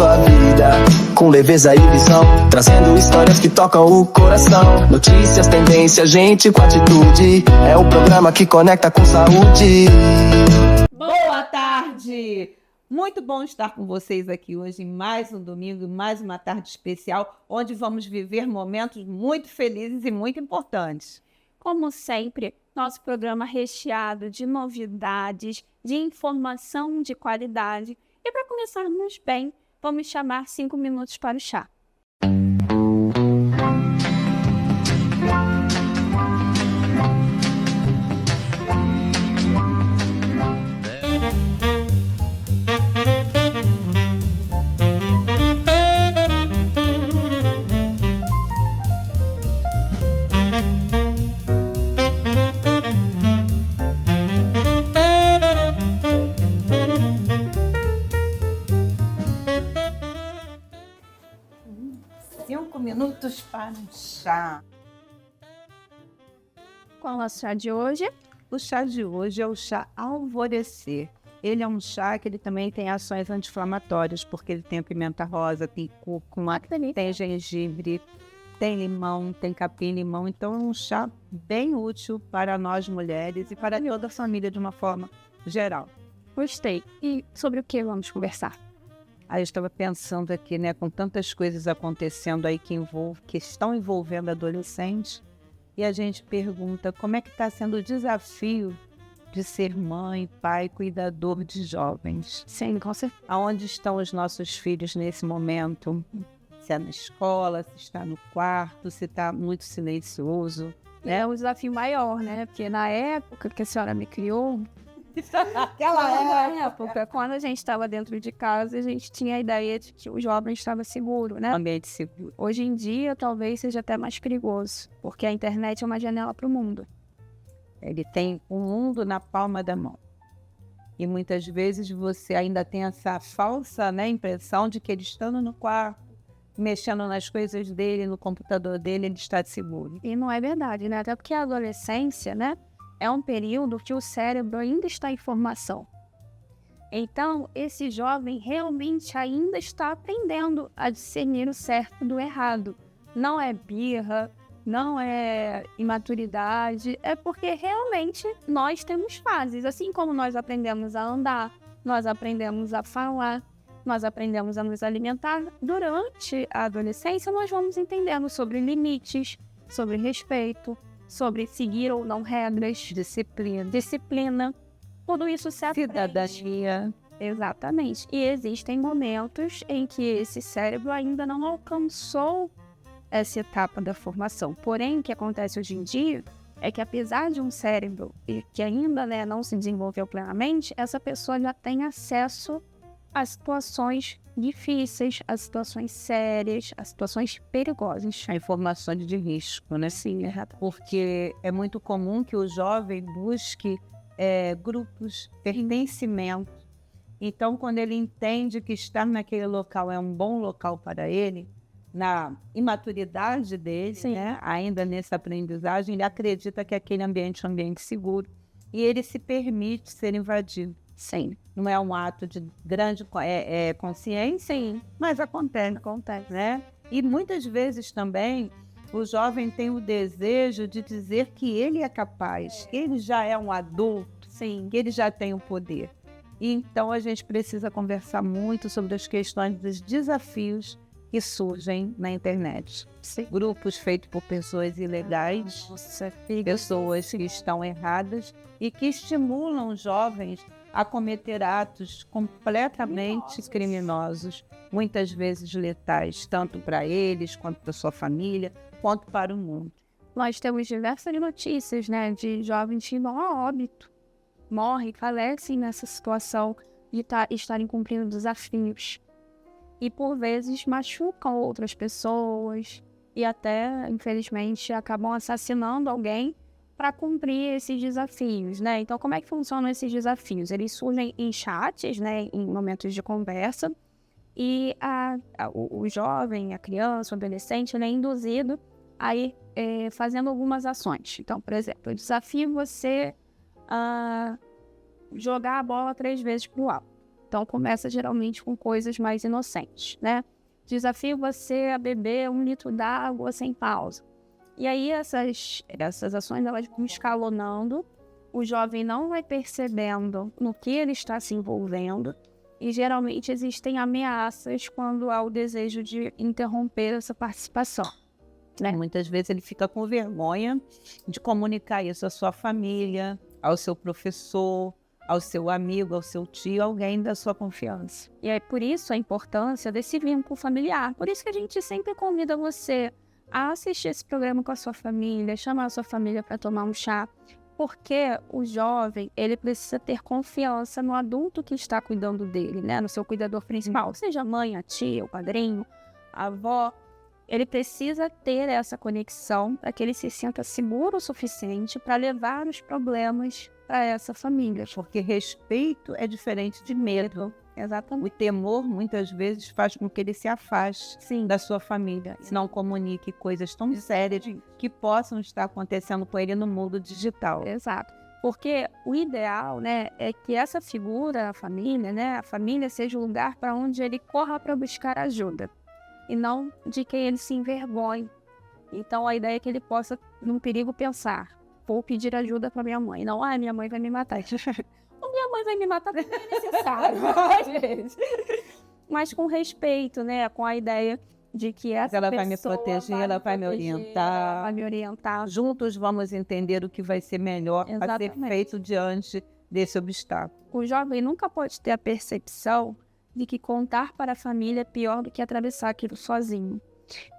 sua vida, com leveza e visão, trazendo histórias que tocam o coração. Notícias, tendências, gente com atitude, é o programa que conecta com saúde. Boa tarde! Muito bom estar com vocês aqui hoje em mais um domingo, mais uma tarde especial, onde vamos viver momentos muito felizes e muito importantes. Como sempre, nosso programa recheado de novidades, de informação de qualidade. E para começarmos bem, vamos chamar 5 minutos para o chá. Minutos para o chá. Qual é o nosso chá de hoje? O chá de hoje é o chá Alvorecer. Ele é um chá que ele também tem ações anti-inflamatórias, porque ele tem a pimenta rosa, tem cúrcuma, tem gengibre, tem limão, tem capim-limão. Então é um chá bem útil para nós mulheres e para toda a família de uma forma geral. Gostei. E sobre o que vamos conversar? Aí eu estava pensando aqui, né, com tantas coisas acontecendo aí que estão envolvendo adolescentes, e a gente pergunta como é que está sendo o desafio de ser mãe, pai, cuidador de jovens. Sim, com certeza. Aonde estão os nossos filhos nesse momento? Se é na escola, se está no quarto, se está muito silencioso. É um desafio maior, né? Porque na época que a senhora me criou, Naquela época, quando a gente estava dentro de casa, a gente tinha a ideia de que o jovem estava seguro, né? Ambiente seguro. Hoje em dia, talvez seja até mais perigoso, porque a internet é uma janela para o mundo. Ele tem o mundo na palma da mão. E muitas vezes você ainda tem essa falsa, né, impressão de que ele estando no quarto, mexendo nas coisas dele, no computador dele, ele está seguro. E não é verdade, né? Até porque a adolescência, né? É um período que o cérebro ainda está em formação. Então, esse jovem realmente ainda está aprendendo a discernir o certo do errado. Não é birra, não é imaturidade, é porque realmente nós temos fases. Assim como nós aprendemos a andar, nós aprendemos a falar, nós aprendemos a nos alimentar. Durante a adolescência, nós vamos entendendo sobre limites, sobre respeito, sobre seguir ou não regras, disciplina, tudo isso se aprende. Cidadania. Exatamente. E existem momentos em que esse cérebro ainda não alcançou essa etapa da formação. Porém, o que acontece hoje em dia é que, apesar de um cérebro que ainda, né, não se desenvolveu plenamente, essa pessoa já tem acesso a situações difíceis, a situações sérias, a situações perigosas. A informação de risco, né? Sim, porque é muito comum que o jovem busque grupos, pertencimento. Então, quando ele entende que estar naquele local é um bom local para ele, na imaturidade dele, né, ainda nessa aprendizagem, ele acredita que aquele ambiente é um ambiente seguro e ele se permite ser invadido. Sim. Não é um ato de grande consciência, mas acontece, né? E muitas vezes também o jovem tem o desejo de dizer que ele é capaz, que ele já é um adulto, sim, que ele já tem o poder. E então a gente precisa conversar muito sobre as questões dos desafios que surgem na internet. Sim. Grupos feitos por pessoas ilegais, pessoas que estão erradas e que estimulam jovens a cometer atos completamente criminosos, muitas vezes letais, tanto para eles, quanto para sua família, quanto para o mundo. Nós temos diversas notícias, né, de jovens que vão a óbito, morrem, falecem nessa situação de estarem cumprindo desafios. E, por vezes, machucam outras pessoas e até, infelizmente, acabam assassinando alguém para cumprir esses desafios, né? Então, como é que funcionam esses desafios? Eles surgem em chats, né, em momentos de conversa, e o jovem, a criança, o adolescente, ele é induzido a ir fazendo algumas ações. Então, por exemplo, eu desafio você a jogar a bola 3 vezes para o alto. Então, começa geralmente com coisas mais inocentes, né? Desafio você a beber 1 litro d'água sem pausa. E aí, essas ações, elas vão escalonando, o jovem não vai percebendo no que ele está se envolvendo, e geralmente existem ameaças quando há o desejo de interromper essa participação. Muitas vezes ele fica com vergonha de comunicar isso à sua família, ao seu professor, ao seu amigo, ao seu tio, alguém da sua confiança. E é por isso a importância desse vínculo familiar. Por isso que a gente sempre convida você a assistir esse programa com a sua família, chamar a sua família para tomar um chá, porque o jovem, ele precisa ter confiança no adulto que está cuidando dele, né? No seu cuidador principal, seja a mãe, a tia, o padrinho, a avó. Ele precisa ter essa conexão para que ele se sinta seguro o suficiente para levar os problemas para essa família. Porque respeito é diferente de medo. Exatamente. O temor, muitas vezes, faz com que ele se afaste da sua família e não comunique coisas tão sérias que possam estar acontecendo com ele no mundo digital. Exato. Porque o ideal, né, é que essa figura, a família seja o lugar para onde ele corra para buscar ajuda e não de quem ele se envergonhe. Então, a ideia é que ele possa, num perigo, pensar: vou pedir ajuda para minha mãe. Não, minha mãe vai me matar. Minha mãe vai me matar porque é necessário. Mas com respeito, né? Com a ideia de que ela vai me proteger, ela vai me orientar. Vai me orientar. Juntos vamos entender o que vai ser melhor a ser feito diante desse obstáculo. O jovem nunca pode ter a percepção de que contar para a família é pior do que atravessar aquilo sozinho.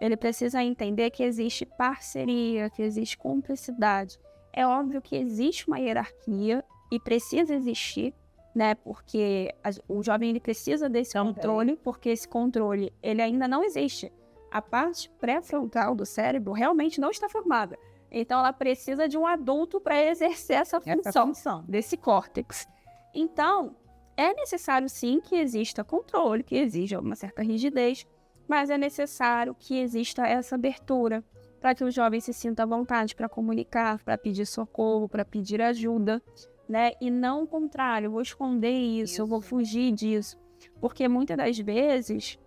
Ele precisa entender que existe parceria, que existe cumplicidade. É óbvio que existe uma hierarquia e precisa existir, né? Porque o jovem ele precisa desse controle, porque esse controle ele ainda não existe. A parte pré-frontal do cérebro realmente não está formada. Então, ela precisa de um adulto para exercer essa função desse córtex. Então, é necessário sim que exista controle, que exija uma certa rigidez, mas é necessário que exista essa abertura para que o jovem se sinta à vontade para comunicar, para pedir socorro, para pedir ajuda, né? E não o contrário, eu vou esconder isso, eu vou fugir disso. Porque muitas das vezes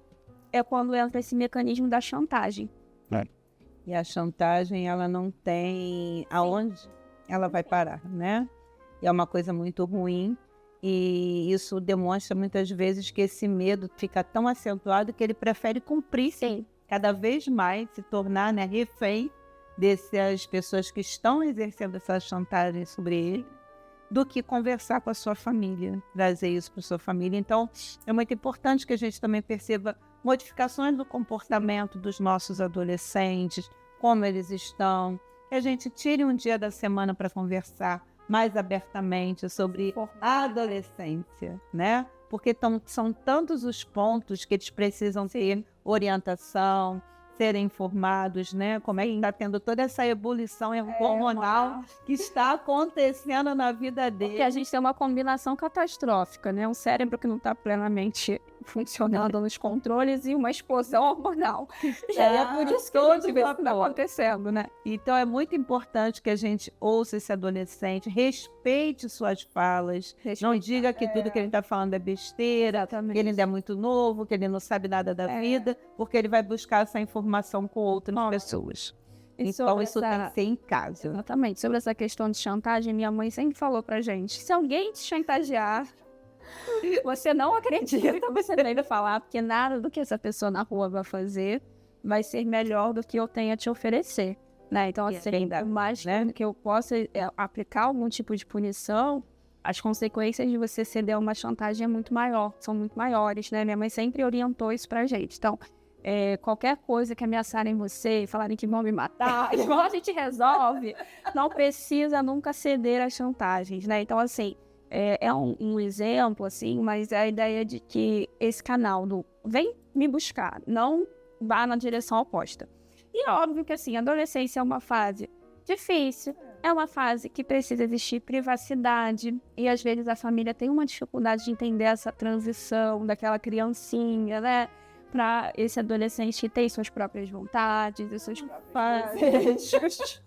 é quando entra esse mecanismo da chantagem. E a chantagem, ela não tem aonde ela vai parar, né? E é uma coisa muito ruim. E isso demonstra muitas vezes que esse medo fica tão acentuado que ele prefere cumprir cada vez mais, se tornar, né, refém dessas pessoas que estão exercendo essa chantagem sobre ele, do que conversar com a sua família, trazer isso para a sua família. Então, é muito importante que a gente também perceba modificações do comportamento dos nossos adolescentes, como eles estão, que a gente tire um dia da semana para conversar mais abertamente sobre a adolescência, né? Porque são tantos os pontos que eles precisam ter orientação, serem informados, né? Como é que está tendo toda essa ebulição hormonal que está acontecendo na vida dele. Porque a gente tem uma combinação catastrófica, né? Um cérebro que não está plenamente funcionando nos controles e uma explosão hormonal. E aí é por isso que a gente vê o que está acontecendo, né? Então é muito importante que a gente ouça esse adolescente, respeite suas falas, não diga que tudo que ele está falando é besteira, que ele ainda é muito novo, que ele não sabe nada da vida, porque ele vai buscar essa informação com outras pessoas. Então isso tem que ser em casa. Exatamente. Sobre essa questão de chantagem, minha mãe sempre falou pra gente: se alguém te chantagear, você não acredita, você ainda falar, porque nada do que essa pessoa na rua vai fazer vai ser melhor do que eu tenho a te oferecer, né? Então, assim, mais que eu possa aplicar algum tipo de punição, as consequências de você ceder a uma chantagem são muito maiores, né? Minha mãe sempre orientou isso pra gente. Então, qualquer coisa que ameaçarem você e falarem que vão me matar, igual a gente resolve, não precisa nunca ceder às chantagens, né? Então, assim, é um exemplo, assim, mas é a ideia de que esse canal do vem me buscar, não vá na direção oposta. E é óbvio que, assim, a adolescência é uma fase difícil, é uma fase que precisa existir privacidade, e às vezes a família tem uma dificuldade de entender essa transição daquela criancinha, né? Para esse adolescente que tem suas próprias vontades e seus próprios desejos.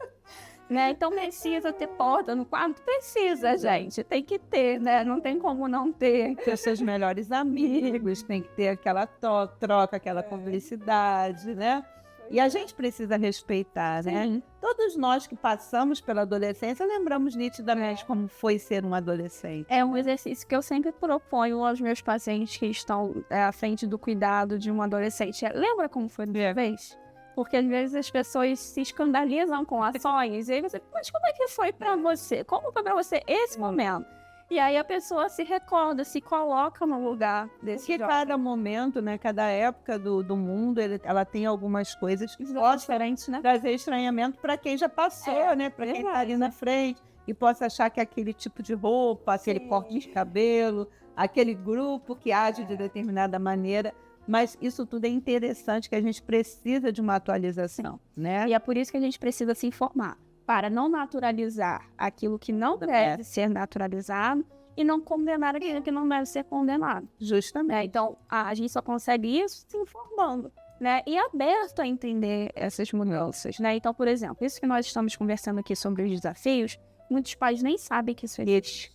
né? Então precisa ter porta no quarto? Precisa, gente. Tem que ter, né? Não tem como não ter. Ter seus melhores amigos, tem que ter aquela troca, aquela cumplicidade, né? E a gente precisa respeitar, né? Sim. Todos nós que passamos pela adolescência lembramos nitidamente como foi ser um adolescente. É um exercício que eu sempre proponho aos meus pacientes que estão à frente do cuidado de um adolescente. Lembra como foi da vez? Porque às vezes as pessoas se escandalizam com ações. E aí você, mas como é que foi pra você? Como foi pra você esse momento? E aí a pessoa se recorda, se coloca no lugar desse Porque jovem. cada momento, né, cada época do mundo, ela tem algumas coisas que São podem diferentes, né? trazer estranhamento para quem já passou, né? Para quem está ali na frente e possa achar que aquele tipo de roupa, aquele corte de cabelo, aquele grupo que age de determinada maneira. Mas isso tudo é interessante, que a gente precisa de uma atualização, né? E é por isso que a gente precisa se informar, para não naturalizar aquilo que não deve ser naturalizado e não condenar aquilo que não deve ser condenado. Justamente. Né? Então, a gente só consegue isso se informando, né? E aberto a entender essas mudanças, né? Então, por exemplo, isso que nós estamos conversando aqui sobre os desafios, muitos pais nem sabem que isso existe.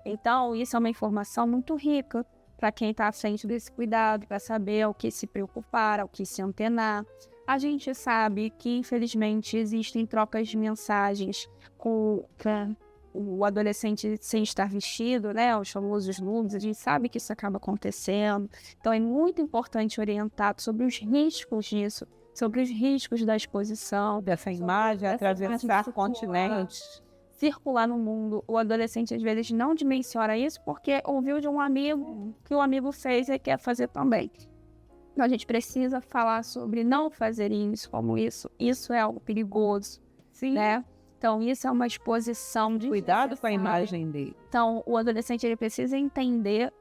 Então, isso é uma informação muito rica para quem está à frente desse cuidado, para saber ao que se preocupar, ao que se antenar. A gente sabe que, infelizmente, existem trocas de mensagens com o adolescente sem estar vestido, né? Os famosos nudes. A gente sabe que isso acaba acontecendo. Então, é muito importante orientar sobre os riscos disso, sobre os riscos da exposição. Dessa imagem, atravessar continentes. Circular no mundo. O adolescente, às vezes, não dimensiona isso porque ouviu de um amigo que o amigo fez e quer fazer também. Então, a gente precisa falar sobre não fazer isso, como isso. Isso é algo perigoso, Sim. né? Então, isso é uma exposição de... Cuidado com a imagem dele. Então, o adolescente, ele precisa entender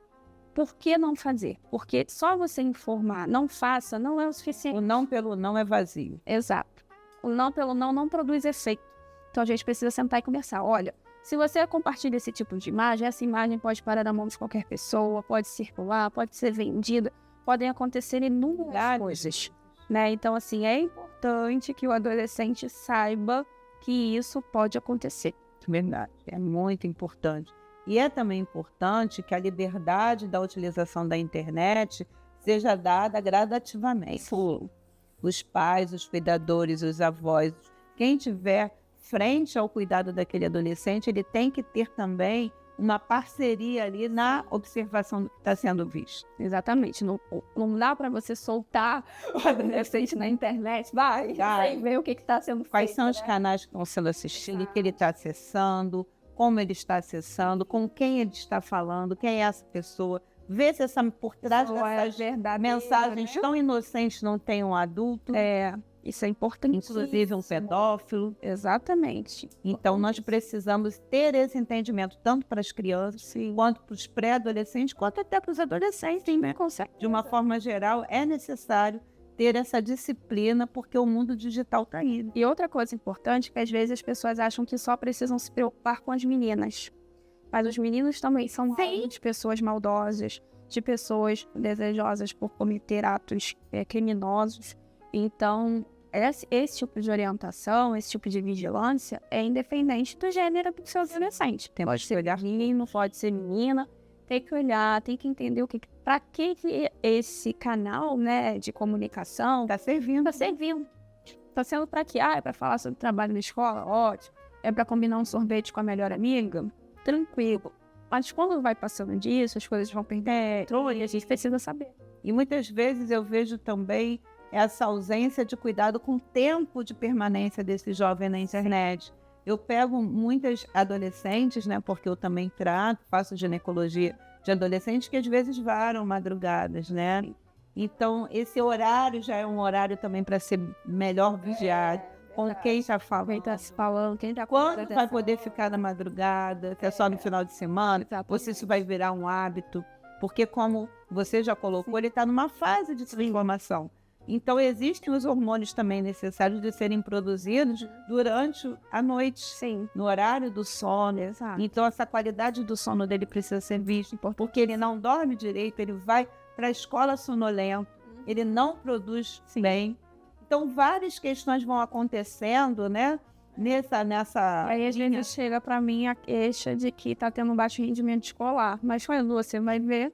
por que não fazer. Porque só você informar, não faça, não é o suficiente. O não pelo não é vazio. Exato. O não pelo não produz efeito. Então, a gente precisa sentar e conversar. Olha, se você compartilha esse tipo de imagem, essa imagem pode parar na mão de qualquer pessoa, pode circular, pode ser vendida. Podem acontecer inúmeras coisas, né? Então, assim, é importante que o adolescente saiba que isso pode acontecer. Verdade, é muito importante. E é também importante que a liberdade da utilização da internet seja dada gradativamente. Os pais, os cuidadores, os avós, quem tiver frente ao cuidado daquele adolescente, ele tem que ter também uma parceria ali na observação do que está sendo visto. Exatamente. Não dá para você soltar o adolescente na internet. Vai ver o que está sendo feito. Quais são os canais que estão sendo assistidos, o que ele está acessando, como ele está acessando, com quem ele está falando, quem é essa pessoa. Ver se por trás dessas mensagens tão inocentes não tem um adulto. Isso é importante. Inclusive um pedófilo. Exatamente. Então, nós precisamos ter esse entendimento, tanto para as crianças, quanto para os pré-adolescentes, quanto até para os adolescentes, né? De uma forma geral, é necessário ter essa disciplina, porque o mundo digital está aí. E outra coisa importante, que às vezes as pessoas acham que só precisam se preocupar com as meninas. Mas os meninos também são de pessoas maldosas, de pessoas desejosas por cometer atos criminosos. Então, esse tipo de orientação, esse tipo de vigilância é independente do gênero do seu adolescente. Pode ser menino, pode ser menina. Tem que olhar, tem que entender para que esse canal, né, de comunicação está servindo. Está sendo para quê? É para falar sobre trabalho na escola? Ótimo. É para combinar um sorvete com a melhor amiga? Tranquilo. Mas quando vai passando disso, as coisas vão perder controle e a gente precisa saber. E muitas vezes eu vejo também essa ausência de cuidado com o tempo de permanência desse jovem na internet. Eu pego muitas adolescentes, né, porque eu também faço ginecologia de adolescentes que às vezes varam madrugadas, né? Então, esse horário já é um horário também para ser melhor vigiado. Com quem está falando. Quem está se falando, quem está... Quando vai poder ficar na madrugada, se é só no final de semana, ou se isso vai virar um hábito. Porque, como você já colocou, ele está numa fase de transformação. Então, existem os hormônios também necessários de serem produzidos durante a noite, no horário do sono. Então, essa qualidade do sono dele precisa ser vista, porque ele não dorme direito, ele vai para a escola sonolento, ele não produz bem. Então, várias questões vão acontecendo, né? Aí às vezes chega para mim a queixa de que está tendo um baixo rendimento escolar. Mas quando você vai ver,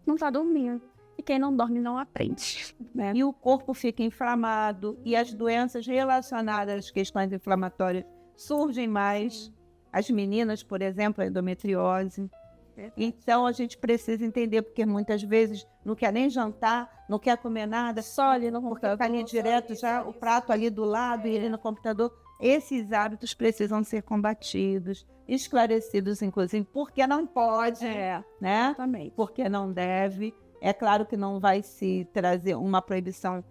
não está dormindo. E quem não dorme não aprende, né? E o corpo fica inflamado e as doenças relacionadas às questões inflamatórias surgem mais. As meninas, por exemplo, a endometriose. Então a gente precisa entender, porque muitas vezes não quer nem jantar, não quer comer nada, Só ali no porque computador. está ali direto já o prato ali do lado e ele no computador. Esses hábitos precisam ser combatidos, esclarecidos, inclusive, porque não pode, né? Exatamente. Porque não deve. É claro que não vai se trazer uma proibição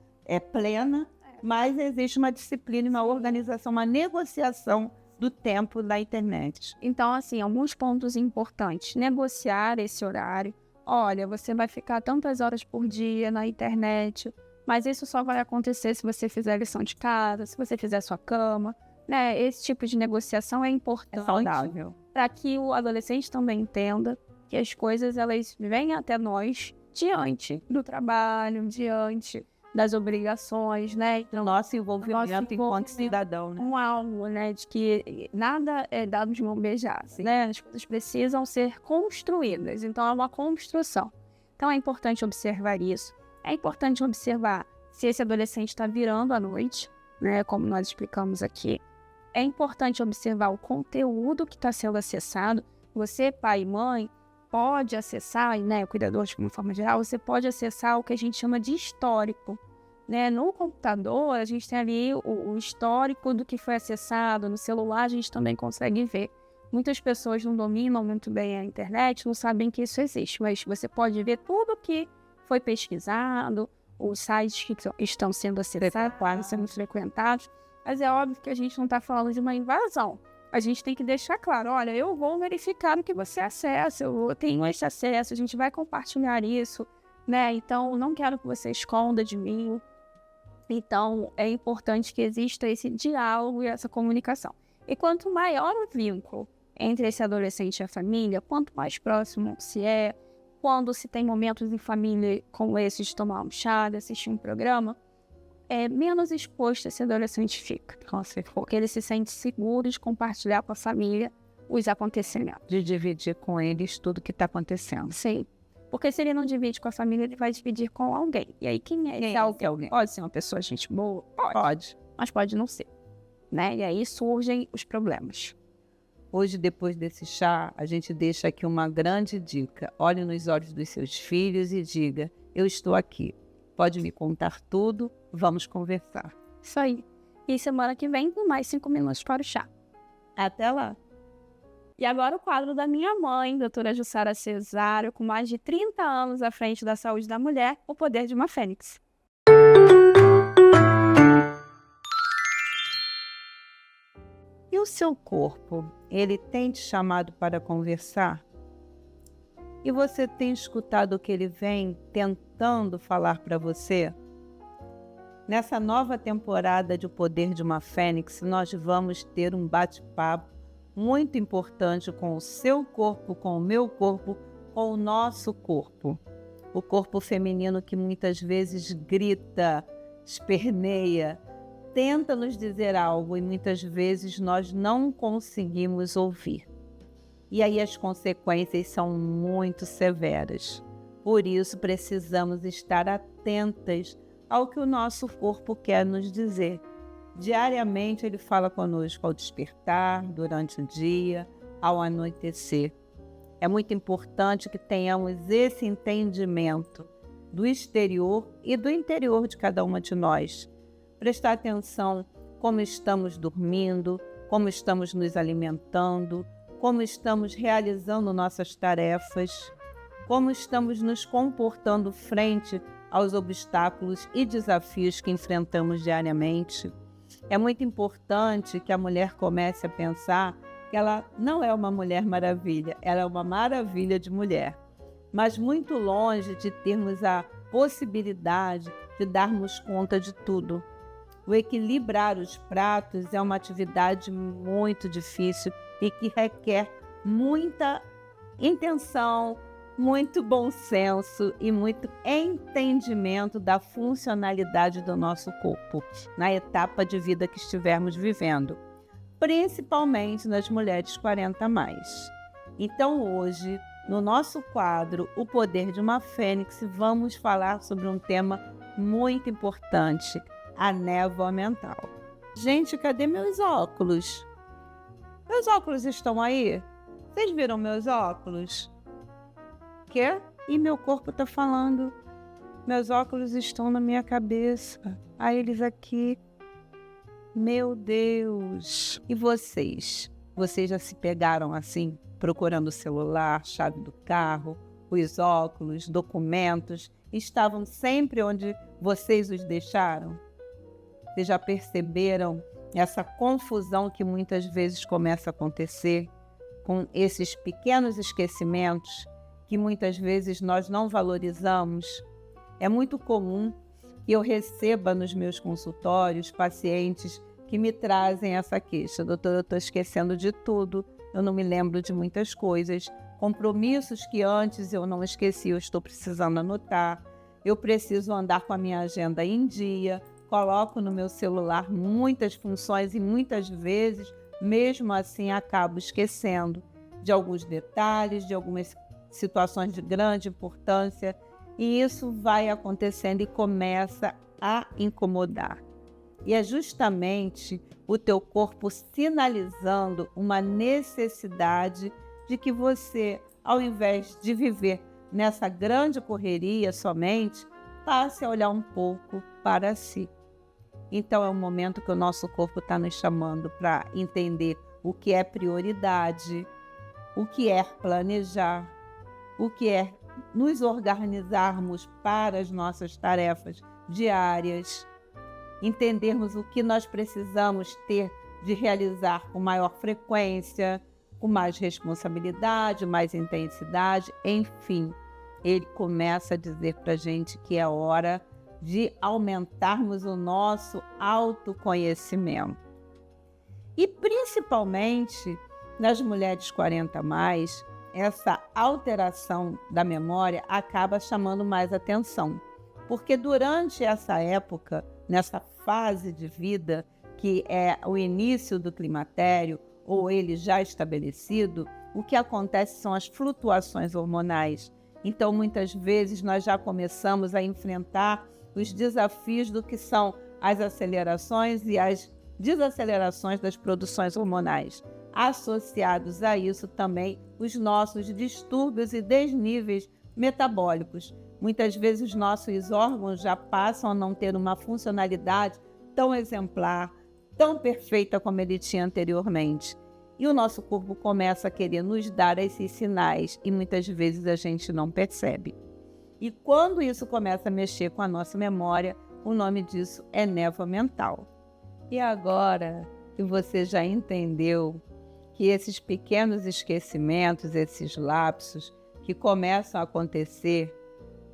plena, mas existe uma disciplina, uma organização, uma negociação do tempo da internet. Então, assim, alguns pontos importantes. Negociar esse horário. Olha, você vai ficar tantas horas por dia na internet, mas isso só vai acontecer se você fizer a lição de casa, se você fizer a sua cama, né? Esse tipo de negociação é importante Saudável. para que o adolescente também entenda que as coisas, elas vêm até nós diante do trabalho, diante das obrigações, né? Do nosso envolvimento enquanto cidadão, né? Um algo, né, de que nada é dado de mão beijada, né? As coisas precisam ser construídas, então é uma construção. Então é importante observar isso. É importante observar se esse adolescente está virando à noite, né, como nós explicamos aqui. É importante observar o conteúdo que está sendo acessado. Você, pai e mãe, pode acessar, né, o cuidador de uma forma geral, você pode acessar o que a gente chama de histórico, né? No computador, a gente tem ali o histórico do que foi acessado, no celular a gente também consegue ver. Muitas pessoas não dominam muito bem a internet, não sabem que isso existe, mas você pode ver tudo que foi pesquisado, os sites que estão sendo acessados, sendo frequentados, mas é óbvio que a gente não está falando de uma invasão. A gente tem que deixar claro, olha, eu vou verificar o que você acessa, eu tenho esse acesso, a gente vai compartilhar isso, né? Então, não quero que você esconda de mim. Então, é importante que exista esse diálogo e essa comunicação. E quanto maior o vínculo entre esse adolescente e a família, quanto mais próximo se é, quando se tem momentos em família como esse de tomar um chá, de assistir um programa, menos exposto esse adolescente fica. Porque ele se sente seguro de compartilhar com a família os acontecimentos. De dividir com eles tudo que está acontecendo. Sim. Porque se ele não divide com a família, ele vai dividir com alguém. E aí, quem é esse alguém? Pode ser uma pessoa gente boa? Pode. Mas pode não ser. Né? E aí surgem os problemas. Hoje, depois desse chá, a gente deixa aqui uma grande dica. Olhe nos olhos dos seus filhos e diga, eu estou aqui. Pode me contar tudo, vamos conversar. Isso aí. E semana que vem tem mais 5 minutos para o chá. Até lá. E agora o quadro da minha mãe, doutora Jussara Cesário, com mais de 30 anos à frente da saúde da mulher, o poder de uma fênix. E o seu corpo, ele tem te chamado para conversar? E você tem escutado o que ele vem tentando falar para você? Nessa nova temporada de O Poder de uma Fênix, nós vamos ter um bate-papo muito importante com o seu corpo, com o meu corpo, com o nosso corpo. O corpo feminino que muitas vezes grita, esperneia, tenta nos dizer algo e muitas vezes nós não conseguimos ouvir. E aí as consequências são muito severas. Por isso precisamos estar atentas ao que o nosso corpo quer nos dizer. Diariamente ele fala conosco ao despertar, durante o dia, ao anoitecer. É muito importante que tenhamos esse entendimento do exterior e do interior de cada uma de nós. Prestar atenção como estamos dormindo, como estamos nos alimentando, como estamos realizando nossas tarefas, como estamos nos comportando frente aos obstáculos e desafios que enfrentamos diariamente. É muito importante que a mulher comece a pensar que ela não é uma mulher maravilha, ela é uma maravilha de mulher, mas muito longe de termos a possibilidade de darmos conta de tudo. O equilibrar os pratos é uma atividade muito difícil e que requer muita intenção, muito bom senso e muito entendimento da funcionalidade do nosso corpo na etapa de vida que estivermos vivendo. principalmente nas mulheres 40 mais. Então hoje, no nosso quadro O Poder de uma Fênix, vamos falar sobre um tema muito importante, a névoa mental. Gente, cadê meus óculos? Meus óculos estão aí? Vocês viram meus óculos? Quê? E meu corpo tá falando. Meus óculos estão na minha cabeça. Eles aqui. Meu Deus! E vocês? Vocês já se pegaram assim, procurando o celular, chave do carro, os óculos, documentos? Estavam sempre onde vocês os deixaram? Vocês já perceberam essa confusão que muitas vezes começa a acontecer com esses pequenos esquecimentos que muitas vezes nós não valorizamos? É muito comum que eu receba nos meus consultórios pacientes que me trazem essa queixa. Doutora, eu estou esquecendo de tudo, eu não me lembro de muitas coisas, compromissos que antes eu não esqueci, eu estou precisando anotar, eu preciso andar com a minha agenda em dia, coloco no meu celular muitas funções e muitas vezes, mesmo assim, acabo esquecendo de alguns detalhes, de algumas situações de grande importância, e isso vai acontecendo e começa a incomodar. E é justamente o teu corpo sinalizando uma necessidade de que você, ao invés de viver nessa grande correria somente, passe a olhar um pouco para si. Então é um momento que o nosso corpo está nos chamando para entender o que é prioridade, o que é planejar, o que é nos organizarmos para as nossas tarefas diárias, entendermos o que nós precisamos ter de realizar com maior frequência, com mais responsabilidade, mais intensidade, enfim. Ele começa a dizer para a gente que é hora de aumentarmos o nosso autoconhecimento. E principalmente nas mulheres 40 mais, essa alteração da memória acaba chamando mais atenção, porque durante essa época, nessa fase de vida, que é o início do climatério, ou ele já estabelecido, o que acontece são as flutuações hormonais. Então, muitas vezes, nós já começamos a enfrentar os desafios do que são as acelerações e as desacelerações das produções hormonais. Associados a isso também os nossos distúrbios e desníveis metabólicos. Muitas vezes os nossos órgãos já passam a não ter uma funcionalidade tão exemplar, tão perfeita como ele tinha anteriormente. E o nosso corpo começa a querer nos dar esses sinais e muitas vezes a gente não percebe. E quando isso começa a mexer com a nossa memória, o nome disso é névoa mental. E agora que você já entendeu que esses pequenos esquecimentos, esses lapsos que começam a acontecer,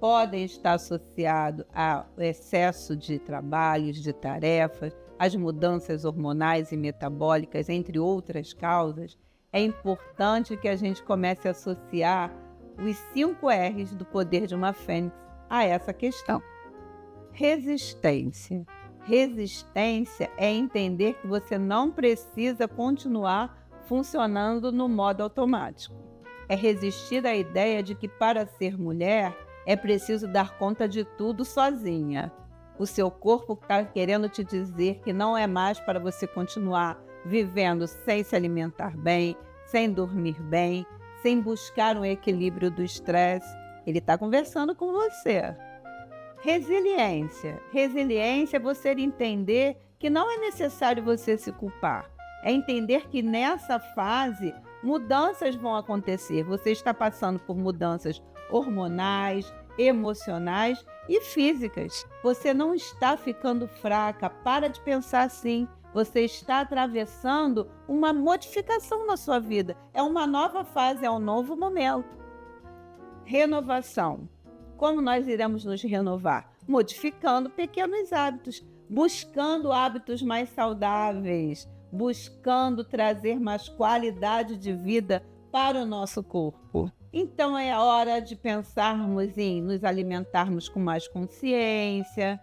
podem estar associados ao excesso de trabalhos, de tarefas, às mudanças hormonais e metabólicas, entre outras causas, é importante que a gente comece a associar os 5 R's do Poder de uma Fênix a essa questão. Resistência. Resistência é entender que você não precisa continuar funcionando no modo automático. É resistir à ideia de que para ser mulher é preciso dar conta de tudo sozinha. O seu corpo está querendo te dizer que não é mais para você continuar vivendo sem se alimentar bem, sem dormir bem, sem buscar um equilíbrio do estresse. Ele está conversando com você. Resiliência. Resiliência é você entender que não é necessário você se culpar. É entender que nessa fase mudanças vão acontecer. Você está passando por mudanças hormonais, emocionais e físicas. Você não está ficando fraca. Para de pensar assim. Você está atravessando uma modificação na sua vida. É uma nova fase, é um novo momento. Renovação. Como nós iremos nos renovar? Modificando pequenos hábitos, buscando hábitos mais saudáveis, buscando trazer mais qualidade de vida para o nosso corpo. Então é hora de pensarmos em nos alimentarmos com mais consciência,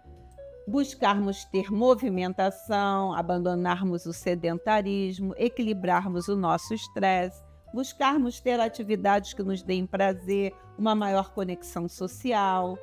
buscarmos ter movimentação, abandonarmos o sedentarismo, equilibrarmos o nosso estresse, buscarmos ter atividades que nos deem prazer, uma maior conexão social,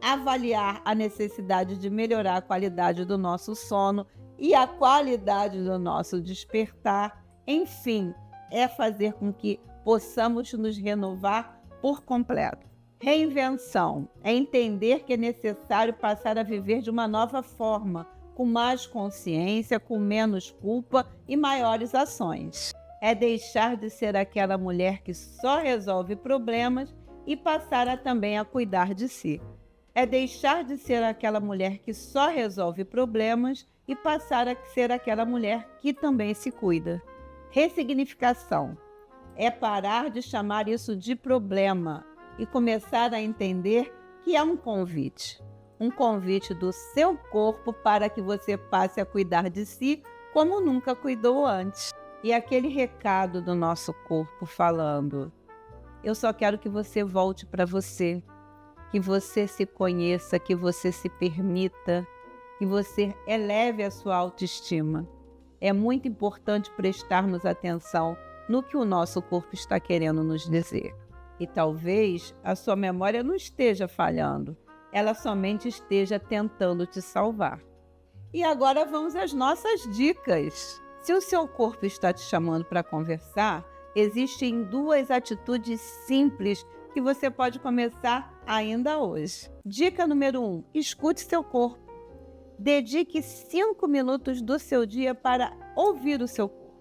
avaliar a necessidade de melhorar a qualidade do nosso sono e a qualidade do nosso despertar. Enfim, é fazer com que possamos nos renovar por completo. Reinvenção é entender que é necessário passar a viver de uma nova forma, com mais consciência, com menos culpa e maiores ações. É deixar de ser aquela mulher que só resolve problemas e passar também a cuidar de si. É deixar de ser aquela mulher que só resolve problemas e passar a ser aquela mulher que também se cuida. Ressignificação é parar de chamar isso de problema e começar a entender que é um convite do seu corpo para que você passe a cuidar de si como nunca cuidou antes. E aquele recado do nosso corpo falando: eu só quero que você volte para você, que você se conheça, que você se permita, que você eleve a sua autoestima. É muito importante prestarmos atenção no que o nosso corpo está querendo nos dizer. E talvez a sua memória não esteja falhando, ela somente esteja tentando te salvar. E agora vamos às nossas dicas. Se o seu corpo está te chamando para conversar, existem 2 atitudes simples que você pode começar ainda hoje. Dica número 1, escute seu corpo. Dedique 5 minutos do seu dia para ouvir o seu corpo.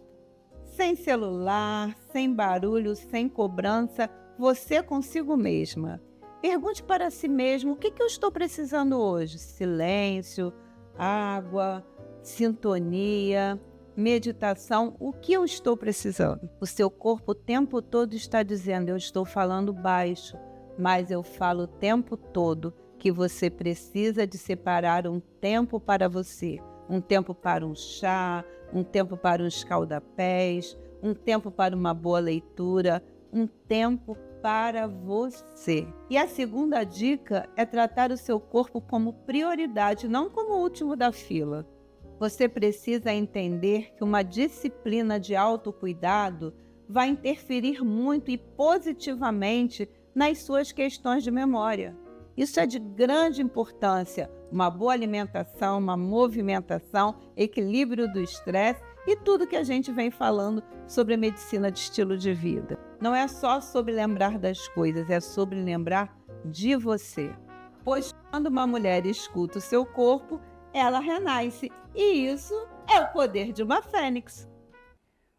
Sem celular, sem barulho, sem cobrança, você consigo mesma. Pergunte para si mesmo: o que eu estou precisando hoje? Silêncio, água, sintonia, meditação. O que eu estou precisando? O seu corpo o tempo todo está dizendo: eu estou falando baixo, mas eu falo o tempo todo que você precisa de separar um tempo para você. Um tempo para um chá, um tempo para um escaldapés, um tempo para uma boa leitura, um tempo para você. E a segunda dica é tratar o seu corpo como prioridade, não como o último da fila. Você precisa entender que uma disciplina de autocuidado vai interferir muito e positivamente nas suas questões de memória. Isso é de grande importância. Uma boa alimentação, uma movimentação, equilíbrio do estresse e tudo que a gente vem falando sobre a medicina de estilo de vida. Não é só sobre lembrar das coisas, é sobre lembrar de você. Pois quando uma mulher escuta o seu corpo, ela renasce. E isso é o poder de uma fênix.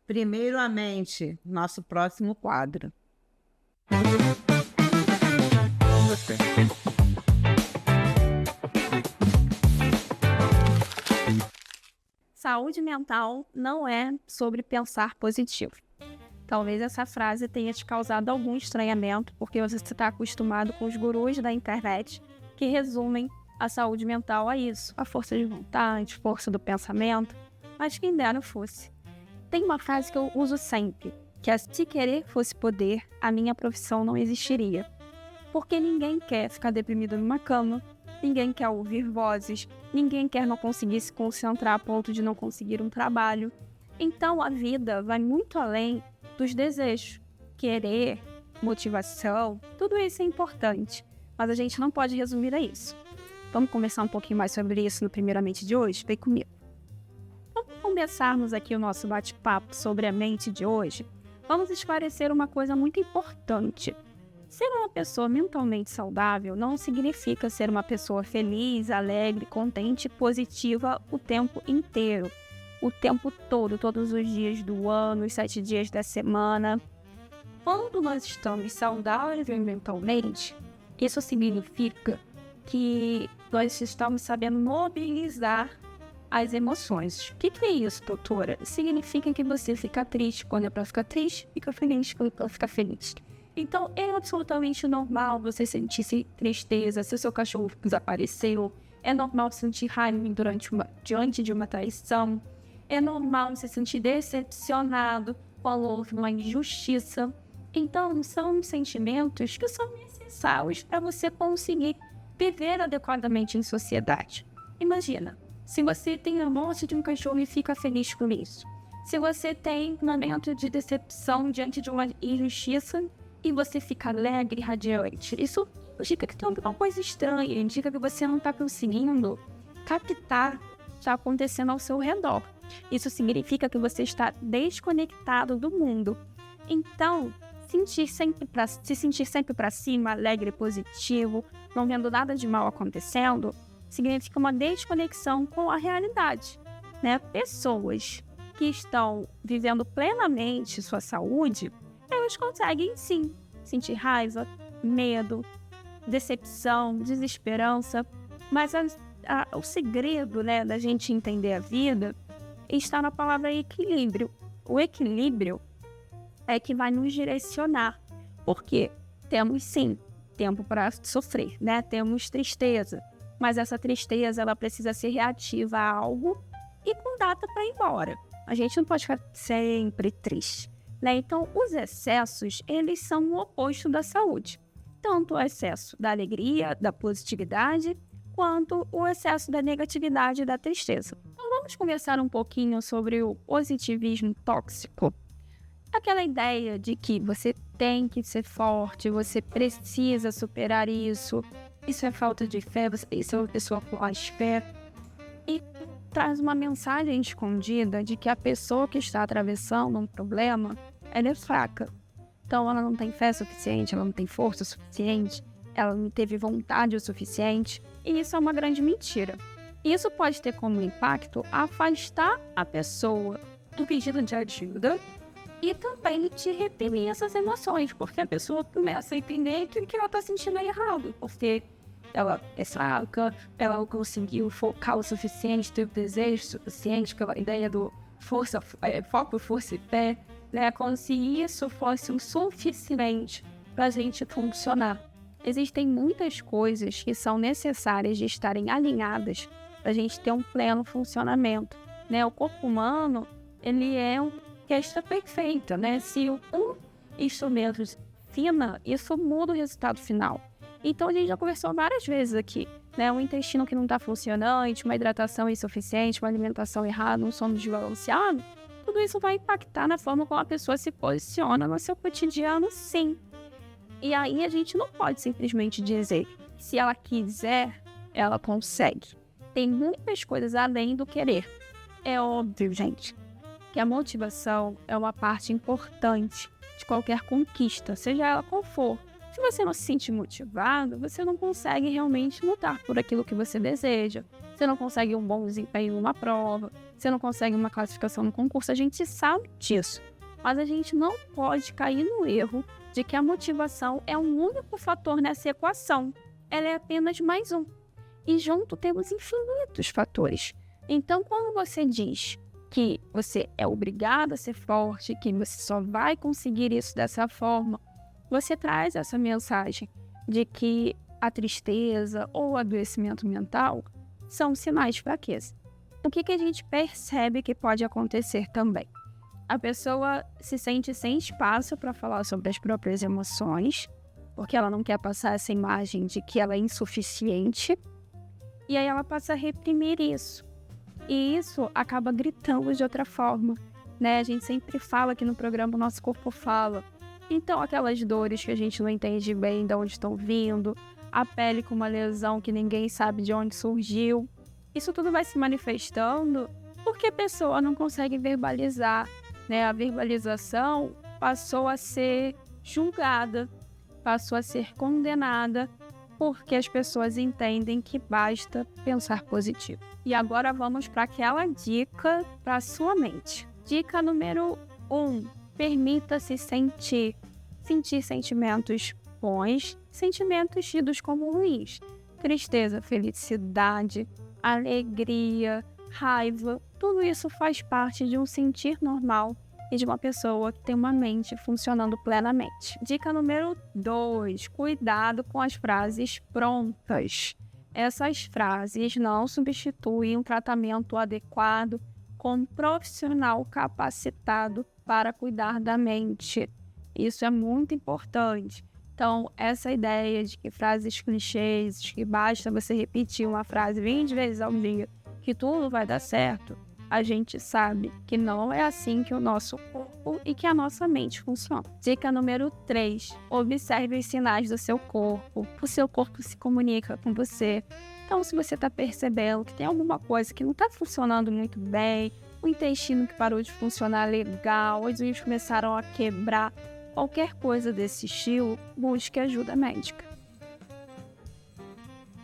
Primeiro a mente, nosso próximo quadro. Saúde mental não é sobre pensar positivo. Talvez essa frase tenha te causado algum estranhamento, porque você está acostumado com os gurus da internet que resumem a saúde mental a isso, a força de vontade, força do pensamento, mas quem dera fosse. Tem uma frase que eu uso sempre, que é: se querer fosse poder, a minha profissão não existiria. Porque ninguém quer ficar deprimido numa cama, ninguém quer ouvir vozes, ninguém quer não conseguir se concentrar a ponto de não conseguir um trabalho. Então a vida vai muito além dos desejos. Querer, motivação, tudo isso é importante, mas a gente não pode resumir a isso. Vamos conversar um pouquinho mais sobre isso no Primeiramente de hoje? Vem comigo. Vamos começarmos aqui o nosso bate-papo sobre a mente de hoje. Vamos esclarecer uma coisa muito importante. Ser uma pessoa mentalmente saudável não significa ser uma pessoa feliz, alegre, contente, positiva o tempo inteiro. O tempo todo, todos os dias do ano, os 7 dias da semana. Quando nós estamos saudáveis mentalmente, isso significa que nós estamos sabendo mobilizar as emoções. O que é isso, doutora? Significa que você fica triste quando é para ficar triste, fica feliz quando é para ficar feliz. Então, é absolutamente normal você sentir tristeza se o seu cachorro desapareceu. É normal sentir raiva diante de uma traição. É normal você sentir decepcionado quando houve uma injustiça. Então, são sentimentos que são necessários para você conseguir viver adequadamente em sociedade. Imagina, se você tem a morte de um cachorro e fica feliz com isso. Se você tem um momento de decepção diante de uma injustiça e você fica alegre e radiante. Isso indica que tem alguma coisa estranha, indica que você não está conseguindo captar o que está acontecendo ao seu redor. Isso significa que você está desconectado do mundo. Então, se sentir sempre para cima, alegre, positivo, não vendo nada de mal acontecendo, significa uma desconexão com a realidade, né? Pessoas que estão vivendo plenamente sua saúde, elas conseguem sim sentir raiva, medo, decepção, desesperança, mas o segredo, né, da gente entender a vida está na palavra equilíbrio. O equilíbrio é que vai nos direcionar, porque temos sim tempo para sofrer, né? Temos tristeza, mas essa tristeza ela precisa ser reativa a algo e com data para ir embora. A gente não pode ficar sempre triste, né? Então, os excessos, eles são o oposto da saúde. Tanto o excesso da alegria, da positividade, quanto o excesso da negatividade e da tristeza. Então, vamos conversar um pouquinho sobre o positivismo tóxico. Aquela ideia de que você tem que ser forte, você precisa superar isso é falta de fé, isso é uma pessoa com mais fé. E traz uma mensagem escondida de que a pessoa que está atravessando um problema, ela é fraca. Então ela não tem fé suficiente, ela não tem força suficiente, ela não teve vontade o suficiente. E isso é uma grande mentira. Isso pode ter como impacto afastar a pessoa do pedido de ajuda e também de reprimir essas emoções, porque a pessoa começa a entender que o que ela está sentindo é errado, porque ela é fraca, ela não conseguiu focar o suficiente, ter o desejo suficiente, aquela ideia do foco, força e fé, né? Como se isso fosse o suficiente para a gente funcionar. Existem muitas coisas que são necessárias de estarem alinhadas para a gente ter um pleno funcionamento, né? O corpo humano, ele é uma orquestra perfeita, né? Se um instrumento fina, isso muda o resultado final. Então, a gente já conversou várias vezes aqui, né? Um intestino que não está funcionante, uma hidratação insuficiente, uma alimentação errada, um sono desbalanceado, tudo isso vai impactar na forma como a pessoa se posiciona no seu cotidiano, sim. E aí, a gente não pode simplesmente dizer que se ela quiser, ela consegue. Tem muitas coisas além do querer. É óbvio, gente, que a motivação é uma parte importante de qualquer conquista, seja ela qual for. Se você não se sente motivado, você não consegue realmente lutar por aquilo que você deseja. Você não consegue um bom desempenho numa prova, você não consegue uma classificação no concurso, a gente sabe disso. Mas a gente não pode cair no erro de que a motivação é um único fator nessa equação. Ela é apenas mais um. E junto temos infinitos fatores. Então, quando você diz que você é obrigado a ser forte, que você só vai conseguir isso dessa forma, você traz essa mensagem de que a tristeza ou o adoecimento mental são sinais de fraqueza. O que a gente percebe que pode acontecer também? A pessoa se sente sem espaço para falar sobre as próprias emoções, porque ela não quer passar essa imagem de que ela é insuficiente, e aí ela passa a reprimir isso. E isso acaba gritando de outra forma, né? A gente sempre fala aqui no programa O Nosso Corpo Fala. Então, aquelas dores que a gente não entende bem de onde estão vindo, a pele com uma lesão que ninguém sabe de onde surgiu, isso tudo vai se manifestando porque a pessoa não consegue verbalizar, né? A verbalização passou a ser julgada, passou a ser condenada, porque as pessoas entendem que basta pensar positivo. E agora vamos para aquela dica para a sua mente. Dica número 1. Permita-se sentir sentimentos bons, sentimentos tidos como ruins. Tristeza, felicidade, alegria, raiva, tudo isso faz parte de um sentir normal e de uma pessoa que tem uma mente funcionando plenamente. Dica número 2, cuidado com as frases prontas. Essas frases não substituem um tratamento adequado com um profissional capacitado para cuidar da mente. Isso é muito importante. Então, essa ideia de que frases clichês, de que basta você repetir uma frase 20 vezes ao dia, que tudo vai dar certo, a gente sabe que não é assim que o nosso corpo e que a nossa mente funciona. Dica número 3. Observe os sinais do seu corpo. O seu corpo se comunica com você. Então, se você está percebendo que tem alguma coisa que não está funcionando muito bem, o intestino que parou de funcionar legal, as unhas começaram a quebrar, qualquer coisa desse estilo, busque ajuda médica.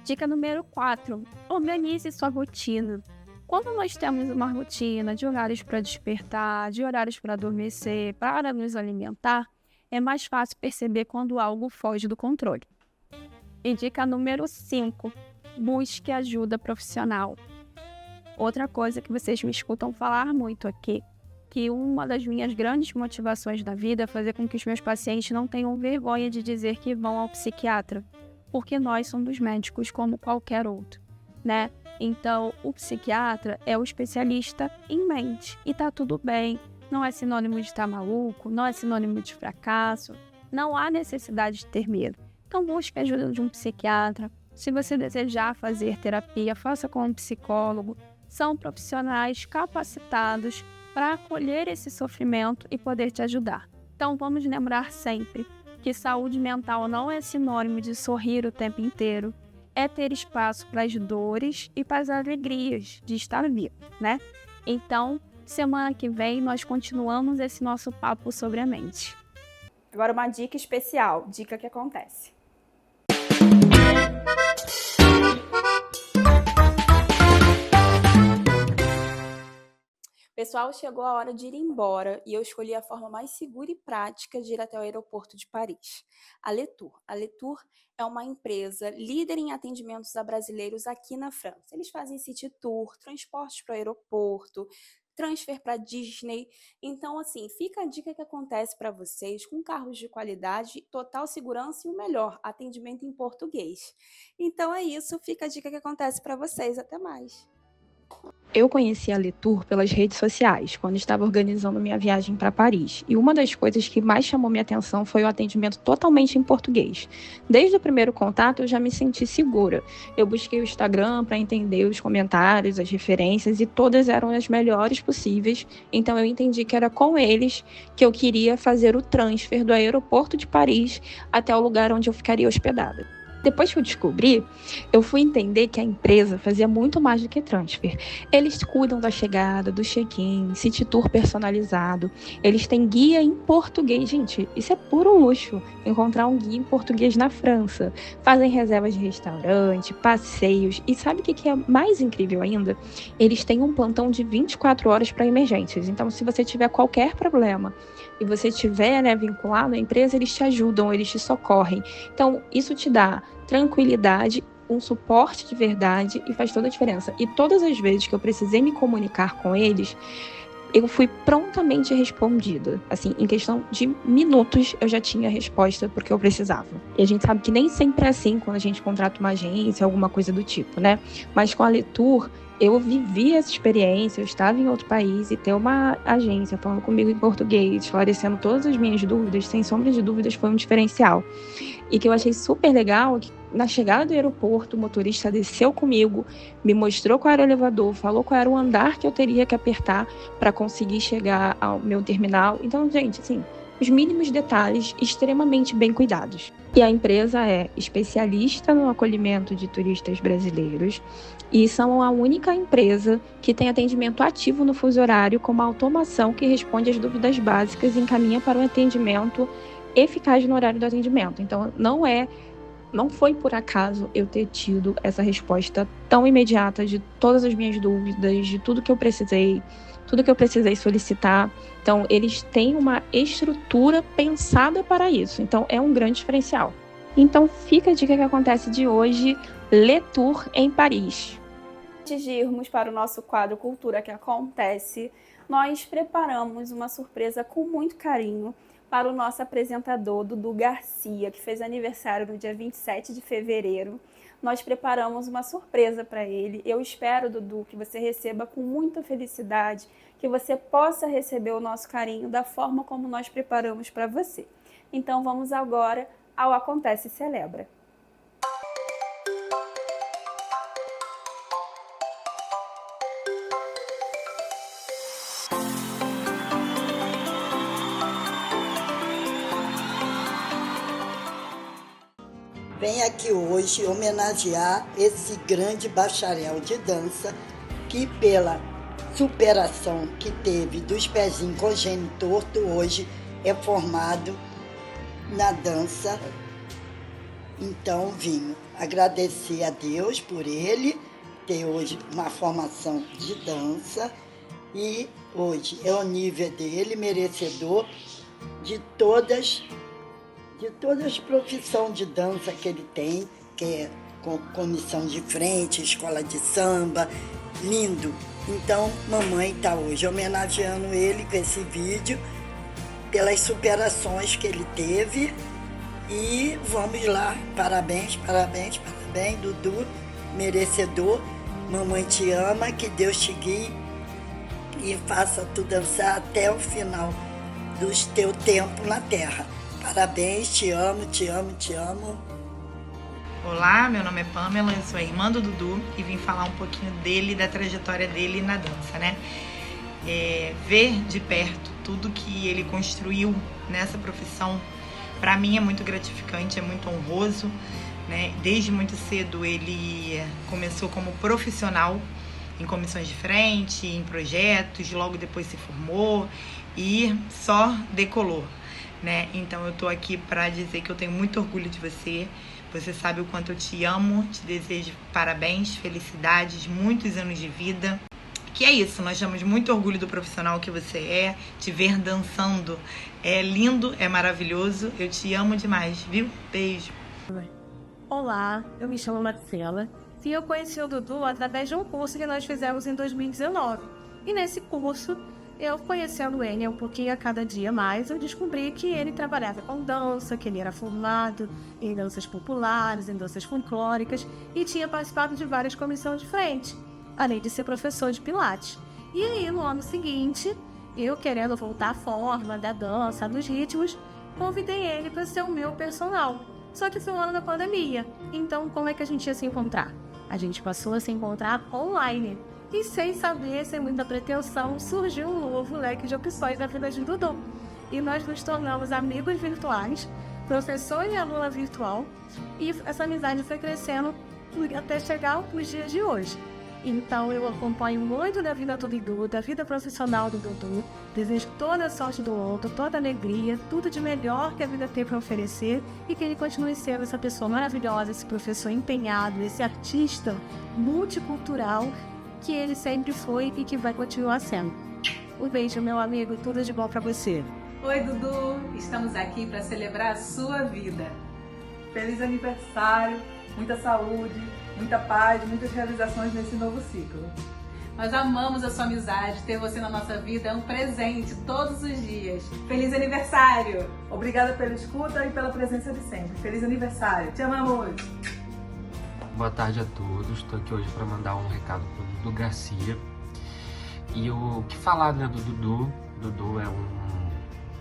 Dica número 4. Organize sua rotina. Quando nós temos uma rotina de horários para despertar, de horários para adormecer, para nos alimentar, é mais fácil perceber quando algo foge do controle. E dica número 5. Busque ajuda profissional. Outra coisa que vocês me escutam falar muito aqui, que uma das minhas grandes motivações da vida é fazer com que os meus pacientes não tenham vergonha de dizer que vão ao psiquiatra, porque nós somos médicos como qualquer outro, né? Então, o psiquiatra é o especialista em mente e tá tudo bem, não é sinônimo de estar maluco, não é sinônimo de fracasso, não há necessidade de ter medo. Então, busque a ajuda de um psiquiatra. Se você desejar fazer terapia, faça com um psicólogo. São profissionais capacitados para acolher esse sofrimento e poder te ajudar. Então, vamos lembrar sempre que saúde mental não é sinônimo de sorrir o tempo inteiro, é ter espaço para as dores e para as alegrias de estar vivo, né? Então, semana que vem nós continuamos esse nosso papo sobre a mente. Agora uma dica especial, dica que acontece. Pessoal, chegou a hora de ir embora e eu escolhi a forma mais segura e prática de ir até o aeroporto de Paris. A Letour. A Letour é uma empresa líder em atendimentos a brasileiros aqui na França. Eles fazem city tour, transportes para o aeroporto, transfer para Disney. Então, assim, fica a dica que acontece para vocês com carros de qualidade, total segurança e o melhor, atendimento em português. Então é isso, fica a dica que acontece para vocês. Até mais! Eu conheci a Letour pelas redes sociais, quando estava organizando minha viagem para Paris. E uma das coisas que mais chamou minha atenção foi o atendimento totalmente em português. Desde o primeiro contato, eu já me senti segura. Eu busquei o Instagram para entender os comentários, as referências, e todas eram as melhores possíveis. Então eu entendi que era com eles que eu queria fazer o transfer do aeroporto de Paris até o lugar onde eu ficaria hospedada. Depois que eu descobri, eu fui entender que a empresa fazia muito mais do que transfer. Eles cuidam da chegada, do check-in, city tour personalizado. Eles têm guia em português. Gente, isso é puro luxo, encontrar um guia em português na França. Fazem reservas de restaurante, passeios. E sabe o que é mais incrível ainda? Eles têm um plantão de 24 horas para emergências. Então, se você tiver qualquer problema e você estiver, vinculado à empresa, eles te ajudam, eles te socorrem. Então, isso te dá tranquilidade, um suporte de verdade e faz toda a diferença. E todas as vezes que eu precisei me comunicar com eles, eu fui prontamente respondida. Assim, em questão de minutos, eu já tinha a resposta porque eu precisava. E a gente sabe que nem sempre é assim quando a gente contrata uma agência, alguma coisa do tipo, né? Mas com a Letour, eu vivi essa experiência, eu estava em outro país e ter uma agência falando comigo em português, esclarecendo todas as minhas dúvidas, sem sombra de dúvidas, foi um diferencial. E que eu achei super legal, que na chegada do aeroporto, o motorista desceu comigo, me mostrou qual era o elevador, falou qual era o andar que eu teria que apertar para conseguir chegar ao meu terminal. Então, gente, assim, os mínimos detalhes extremamente bem cuidados. E a empresa é especialista no acolhimento de turistas brasileiros e são a única empresa que tem atendimento ativo no fuso horário com uma automação que responde às dúvidas básicas e encaminha para um atendimento eficaz no horário do atendimento. Então, não foi por acaso eu ter tido essa resposta tão imediata de todas as minhas dúvidas, de tudo que eu precisei solicitar. Então, eles têm uma estrutura pensada para isso. Então, é um grande diferencial. Então, fica a dica que acontece de hoje, Letour em Paris. Antes de irmos para o nosso quadro Cultura que Acontece, nós preparamos uma surpresa com muito carinho para o nosso apresentador, Dudu Garcia, que fez aniversário no dia 27 de fevereiro. Nós preparamos uma surpresa para ele. Eu espero, Dudu, que você receba com muita felicidade, que você possa receber o nosso carinho da forma como nós preparamos para você. Então vamos agora ao Acontece e Celebra. Venho aqui hoje homenagear esse grande bacharel de dança que, pela superação que teve dos pezinhos congênito torto, hoje é formado na dança. Então vim agradecer a Deus por ele ter hoje uma formação de dança e hoje é o nível dele, merecedor de todas as profissões de dança que ele tem, que é com comissão de frente, escola de samba, lindo. Então, mamãe está hoje homenageando ele com esse vídeo, pelas superações que ele teve. E vamos lá, parabéns, parabéns, parabéns, Dudu, merecedor. Mamãe te ama, que Deus te guie e faça tu dançar até o final do teu tempo na Terra. Parabéns, te amo, te amo, te amo. Olá, meu nome é Pamela, eu sou a irmã do Dudu e vim falar um pouquinho dele, da trajetória dele na dança, né? Ver de perto tudo que ele construiu nessa profissão, para mim é muito gratificante, é muito honroso, né? Desde muito cedo ele começou como profissional em comissões de frente, em projetos, logo depois se formou e só decolou, né? Então eu tô aqui para dizer que eu tenho muito orgulho de você. Você sabe o quanto eu te amo, te desejo parabéns, felicidades, muitos anos de vida. Que é isso, nós temos muito orgulho do profissional que você é, te ver dançando é lindo, é maravilhoso, eu te amo demais, viu? Beijo. Olá, eu me chamo Marcela e eu conheci o Dudu através de um curso que nós fizemos em 2019. E nesse curso, eu conhecendo ele um pouquinho a cada dia mais, eu descobri que ele trabalhava com dança, que ele era formado em danças populares, em danças folclóricas e tinha participado de várias comissões de frente, além de ser professor de pilates. E aí, no ano seguinte, eu querendo voltar à forma da dança, dos ritmos, convidei ele para ser o meu personal. Só que foi um ano da pandemia, então como é que a gente ia se encontrar? A gente passou a se encontrar online. E sem saber, sem muita pretensão, surgiu um novo leque de opções na vida de Dudu. E nós nos tornamos amigos virtuais, professor e aluna virtual, e essa amizade foi crescendo até chegar os dias de hoje. Então eu acompanho muito da vida do Dudu, da vida profissional do Dudu, desejo toda a sorte do outro, toda a alegria, tudo de melhor que a vida tem para oferecer e que ele continue sendo essa pessoa maravilhosa, esse professor empenhado, esse artista multicultural que ele sempre foi e que vai continuar sendo. Um beijo, meu amigo, tudo de bom para você. Oi, Dudu! Estamos aqui para celebrar a sua vida. Feliz aniversário, muita saúde, muita paz, muitas realizações nesse novo ciclo. Nós amamos a sua amizade, ter você na nossa vida é um presente todos os dias. Feliz aniversário! Obrigada pela escuta e pela presença de sempre. Feliz aniversário! Te amamos! Boa tarde a todos, estou aqui hoje para mandar um recado para o Dudu Garcia. E o que falar, né, do Dudu? Dudu é um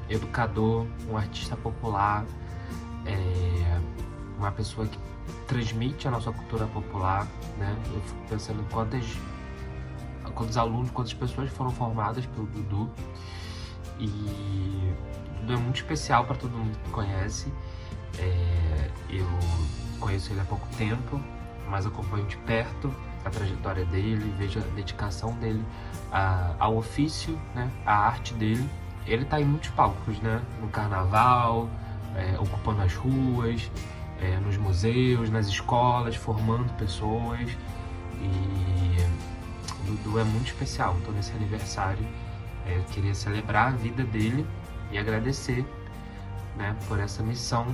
educador, um artista popular, uma pessoa que transmite a nossa cultura popular, né? Eu fico pensando em quantos alunos, quantas pessoas foram formadas pelo Dudu. E o Dudu é muito especial para todo mundo que conhece. Eu conheço ele há pouco tempo, mas acompanho de perto a trajetória dele, vejo a dedicação dele ao ofício, né, à arte dele. Ele está em muitos palcos, né, no carnaval, ocupando as ruas, nos museus, nas escolas, formando pessoas. E o Dudu é muito especial. Então, nesse aniversário, eu queria celebrar a vida dele e agradecer, né, por essa missão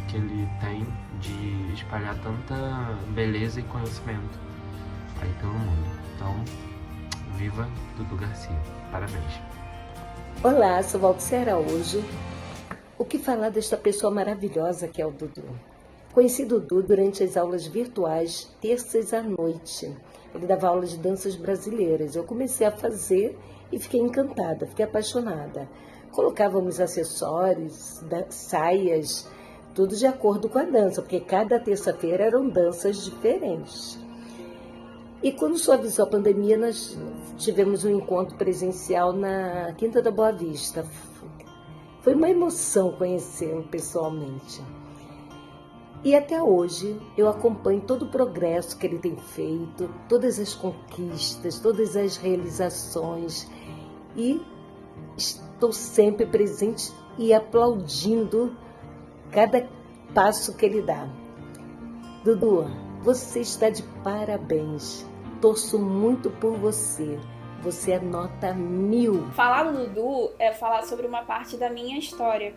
que ele tem de espalhar tanta beleza e conhecimento aí pelo mundo. Então, viva Dudu Garcia. Parabéns. Olá, sou Valdice Araújo. O que falar desta pessoa maravilhosa que é o Dudu? Conheci Dudu durante as aulas virtuais, terças à noite. Ele dava aula de danças brasileiras. Eu comecei a fazer e fiquei encantada, fiquei apaixonada. Colocávamos acessórios, saias, tudo de acordo com a dança, porque cada terça-feira eram danças diferentes. E quando suavizou a pandemia, nós tivemos um encontro presencial na Quinta da Boa Vista. Foi uma emoção conhecê-lo pessoalmente. E até hoje eu acompanho todo o progresso que ele tem feito, todas as conquistas, todas as realizações, e estou sempre presente e aplaudindo cada passo que ele dá. Dudu, você está de parabéns. Torço muito por você. Você é nota 1000. Falar do Dudu é falar sobre uma parte da minha história,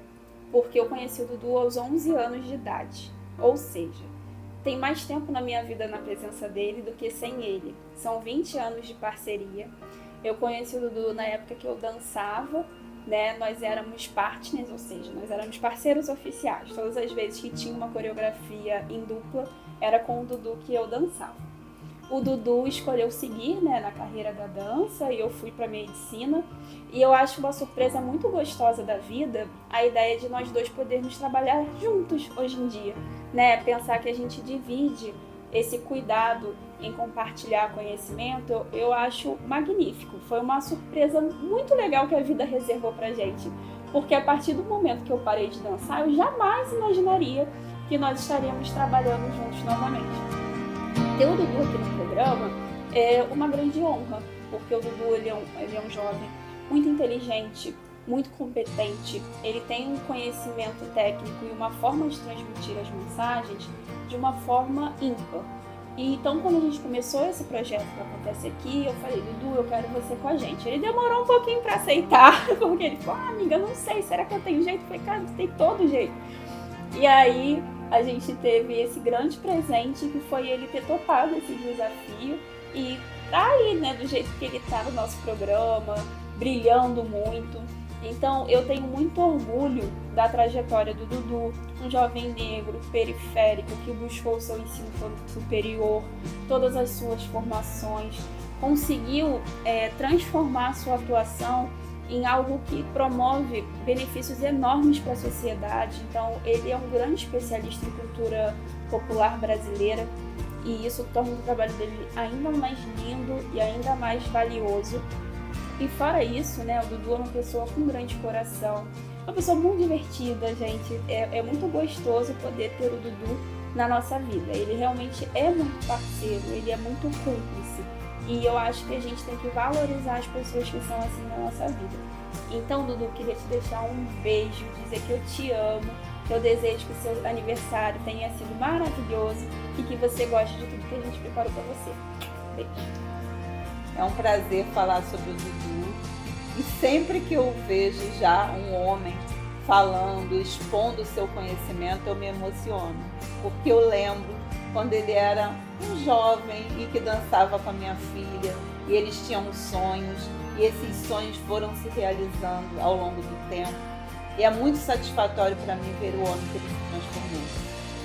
porque eu conheci o Dudu aos 11 anos de idade. Ou seja, tem mais tempo na minha vida na presença dele do que sem ele. São 20 anos de parceria. Eu conheci o Dudu na época que eu dançava, né? Nós éramos partners, ou seja, nós éramos parceiros oficiais. Todas as vezes que tinha uma coreografia em dupla, era com o Dudu que eu dançava. O Dudu escolheu seguir, né, na carreira da dança, e eu fui para medicina. E eu acho uma surpresa muito gostosa da vida a ideia de nós dois podermos trabalhar juntos hoje em dia, né? Pensar que a gente divide esse cuidado em compartilhar conhecimento, eu acho magnífico. Foi uma surpresa muito legal que a vida reservou pra gente, porque a partir do momento que eu parei de dançar, eu jamais imaginaria que nós estaríamos trabalhando juntos novamente. Ter o Dudu aqui no programa é uma grande honra, porque o Dudu ele é um jovem muito inteligente, muito competente, ele tem um conhecimento técnico e uma forma de transmitir as mensagens de uma forma ímpar. E então, quando a gente começou esse projeto que acontece aqui, eu falei, Dudu, eu quero você com a gente. Ele demorou um pouquinho para aceitar, porque ele falou, amiga, não sei, será que eu tenho jeito? Eu falei, cara, você tem todo jeito. E aí, a gente teve esse grande presente, que foi ele ter topado esse desafio e tá aí, né, do jeito que ele tá no nosso programa, brilhando muito. Então, eu tenho muito orgulho da trajetória do Dudu, um jovem negro, periférico, que buscou o seu ensino superior, todas as suas formações, conseguiu transformar a sua atuação em algo que promove benefícios enormes para a sociedade. Então, ele é um grande especialista em cultura popular brasileira, e isso torna o trabalho dele ainda mais lindo e ainda mais valioso. E fora isso, né, o Dudu é uma pessoa com um grande coração, uma pessoa muito divertida, gente. É muito gostoso poder ter o Dudu na nossa vida. Ele realmente é muito parceiro, ele é muito cúmplice. E eu acho que a gente tem que valorizar as pessoas que são assim na nossa vida. Então, Dudu, queria te deixar um beijo, dizer que eu te amo, que eu desejo que o seu aniversário tenha sido maravilhoso e que você goste de tudo que a gente preparou para você. Beijo. É um prazer falar sobre o Dudu, e sempre que eu vejo já um homem falando, expondo o seu conhecimento, eu me emociono, porque eu lembro quando ele era um jovem e que dançava com a minha filha, e eles tinham sonhos, e esses sonhos foram se realizando ao longo do tempo, e é muito satisfatório para mim ver o homem que ele se transformou,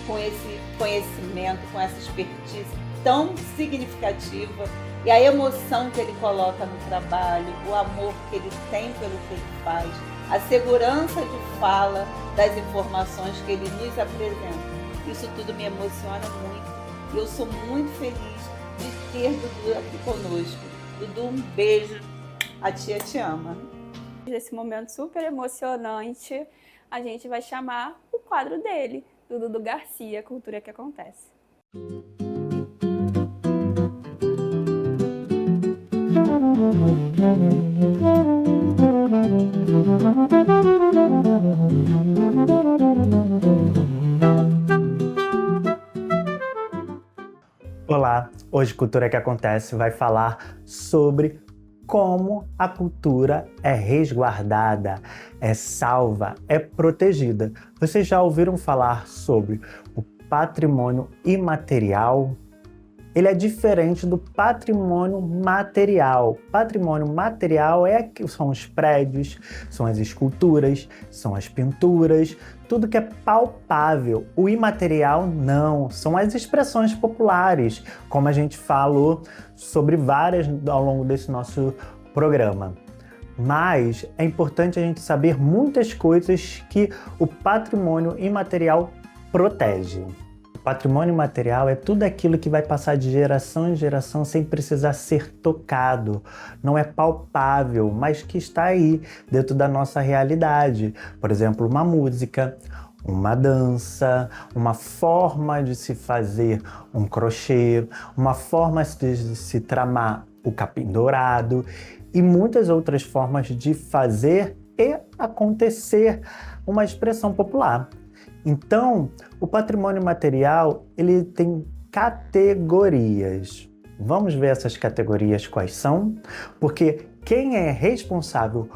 com esse conhecimento, com essa expertise tão significativa, e a emoção que ele coloca no trabalho, o amor que ele tem pelo que ele faz, a segurança de fala das informações que ele nos apresenta. Isso tudo me emociona muito. E eu sou muito feliz de ter Dudu aqui conosco. Dudu, um beijo. A tia te ama. Nesse momento super emocionante, a gente vai chamar o quadro dele, do Dudu Garcia, Cultura que Acontece. Olá, hoje Cultura que Acontece vai falar sobre como a cultura é resguardada, é salva, é protegida. Vocês já ouviram falar sobre o patrimônio imaterial? Ele é diferente do patrimônio material. Patrimônio material são os prédios, são as esculturas, são as pinturas, tudo que é palpável. O imaterial não, são as expressões populares, como a gente falou sobre várias ao longo desse nosso programa. Mas é importante a gente saber muitas coisas que o patrimônio imaterial protege. Patrimônio material é tudo aquilo que vai passar de geração em geração sem precisar ser tocado. Não é palpável, mas que está aí dentro da nossa realidade. Por exemplo, uma música, uma dança, uma forma de se fazer um crochê, uma forma de se tramar o capim dourado e muitas outras formas de fazer e acontecer uma expressão popular. Então, o patrimônio material, ele tem categorias. Vamos ver essas categorias quais são? Porque quem é responsável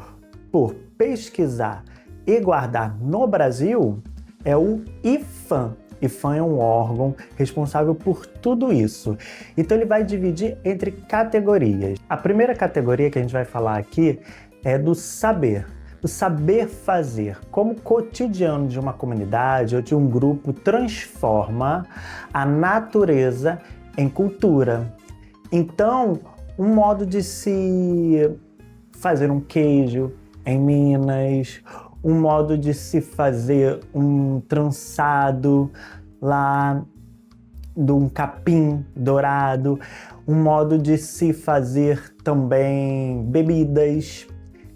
por pesquisar e guardar no Brasil é o IPHAN. IPHAN é um órgão responsável por tudo isso. Então, ele vai dividir entre categorias. A primeira categoria que a gente vai falar aqui é do saber. O saber fazer, como o cotidiano de uma comunidade ou de um grupo transforma a natureza em cultura. Então, um modo de se fazer um queijo em Minas, um modo de se fazer um trançado lá de um capim dourado, um modo de se fazer também bebidas.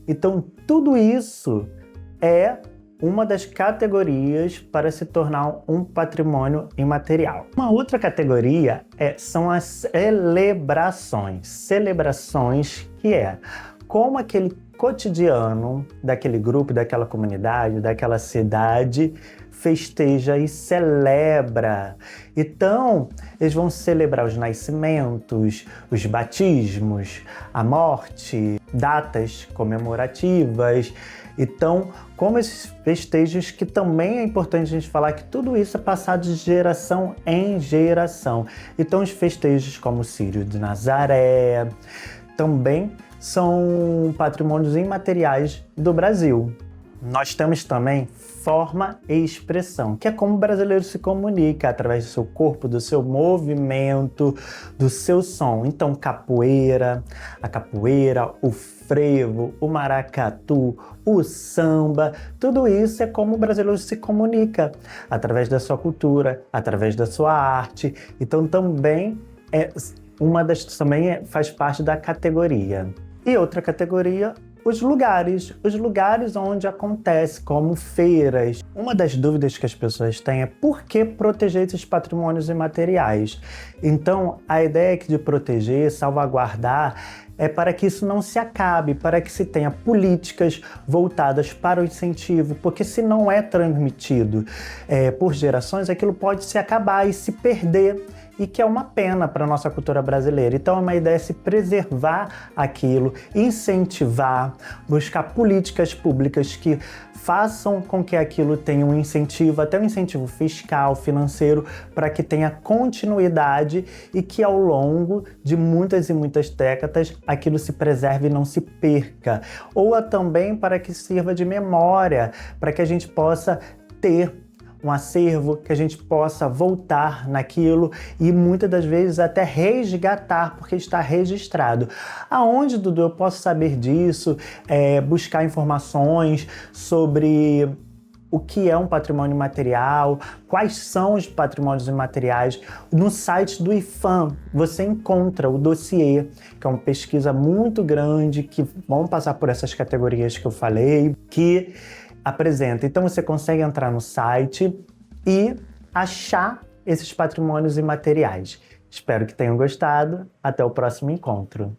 Então, tudo isso é uma das categorias para se tornar um patrimônio imaterial. Uma outra categoria são as celebrações. Celebrações que é como aquele cotidiano daquele grupo, daquela comunidade, daquela cidade festeja e celebra. Então, eles vão celebrar os nascimentos, os batismos, a morte, datas comemorativas. Então, como esses festejos que também é importante a gente falar que tudo isso é passado de geração em geração. Então, os festejos como o Círio de Nazaré também são patrimônios imateriais do Brasil. Nós temos também forma e expressão, que é como o brasileiro se comunica através do seu corpo, do seu movimento, do seu som. Então, a capoeira, o frevo, o maracatu, o samba, tudo isso é como o brasileiro se comunica através da sua cultura, através da sua arte. Então, também faz parte da categoria. E outra categoria, os lugares onde acontece, como feiras. Uma das dúvidas que as pessoas têm é por que proteger esses patrimônios imateriais. Então, a ideia de proteger, salvaguardar, é para que isso não se acabe, para que se tenha políticas voltadas para o incentivo, porque se não é transmitido por gerações, aquilo pode se acabar e se perder, e que é uma pena para a nossa cultura brasileira. Então, é uma ideia se preservar aquilo, incentivar, buscar políticas públicas que façam com que aquilo tenha um incentivo, até um incentivo fiscal, financeiro, para que tenha continuidade e que ao longo de muitas e muitas décadas aquilo se preserve e não se perca. Ou também para que sirva de memória, para que a gente possa ter um acervo, que a gente possa voltar naquilo e muitas das vezes até resgatar, porque está registrado. Aonde, Dudu, eu posso saber disso? Buscar informações sobre o que é um patrimônio imaterial, quais são os patrimônios imateriais. No site do IPHAN você encontra o dossiê, que é uma pesquisa muito grande, que vão passar por essas categorias que eu falei, que apresenta. Então você consegue entrar no site e achar esses patrimônios imateriais. Espero que tenham gostado. Até o próximo encontro.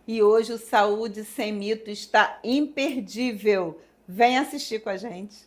E hoje o Saúde Sem Mito está imperdível. Vem assistir com a gente.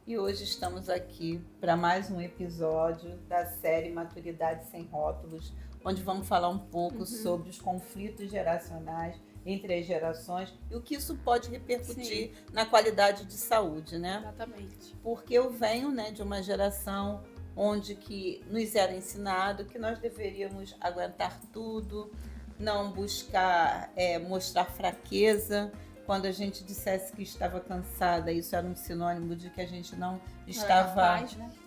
E hoje estamos aqui para mais um episódio da série Maturidade Sem Rótulos, onde vamos falar um pouco sobre os conflitos geracionais entre as gerações e o que isso pode repercutir na qualidade de saúde, né? Exatamente. Porque eu venho, de uma geração onde que nos era ensinado que nós deveríamos aguentar tudo, não buscar mostrar fraqueza. Quando a gente dissesse que estava cansada, isso era um sinônimo de que a gente não estava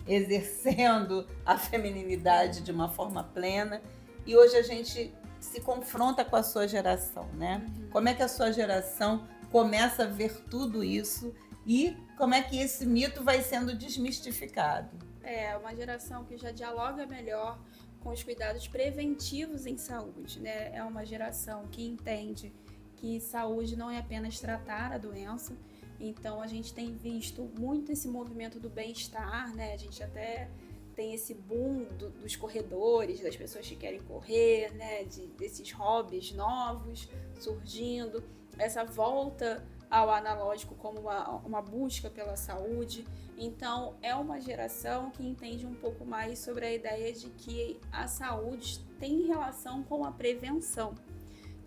exercendo a feminilidade de uma forma plena. E hoje a gente se confronta com a sua geração, né? Como é que a sua geração começa a ver tudo isso e como é que esse mito vai sendo desmistificado? É uma geração que já dialoga melhor com os cuidados preventivos em saúde, né? É uma geração que entende que saúde não é apenas tratar a doença. Então a gente tem visto muito esse movimento do bem-estar, né? A gente até tem esse boom dos corredores, das pessoas que querem correr, né? Desses hobbies novos surgindo, essa volta ao analógico como uma busca pela saúde. Então, é uma geração que entende um pouco mais sobre a ideia de que a saúde tem relação com a prevenção,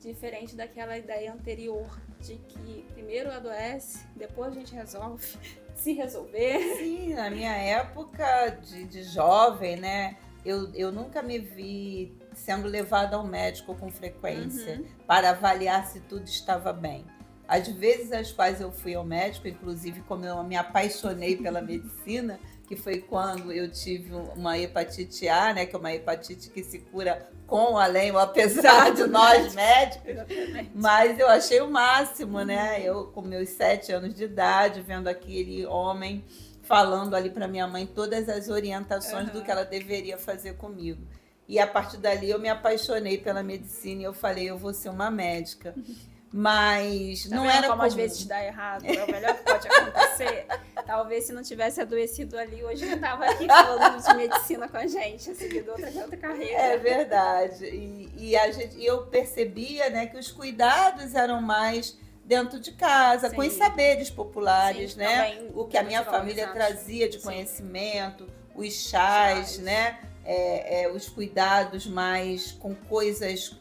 diferente daquela ideia anterior de que primeiro adoece, depois a gente resolve, se resolver. Sim, na minha época de jovem, né, eu nunca me vi sendo levada ao médico com frequência para avaliar se tudo estava bem. Às vezes as quais eu fui ao médico, inclusive como eu me apaixonei pela medicina, que foi quando eu tive uma hepatite A, né, que é uma hepatite que se cura com ou além ou apesar de nós médicos, mas eu achei o máximo, né, eu com meus 7 anos de idade, vendo aquele homem falando ali para minha mãe todas as orientações do que ela deveria fazer comigo. E a partir dali eu me apaixonei pela medicina e eu falei, eu vou ser uma médica. Mas tá não vendo era como comum. Às vezes dá errado, é o melhor que pode acontecer. Talvez se não tivesse adoecido ali, hoje eu estava aqui falando de medicina com a gente, seguindo outra carreira. É verdade. E eu percebia, né, que os cuidados eram mais dentro de casa, com os saberes populares, né? O que a minha família trazia de conhecimento, os chás, né? Os cuidados mais com coisas,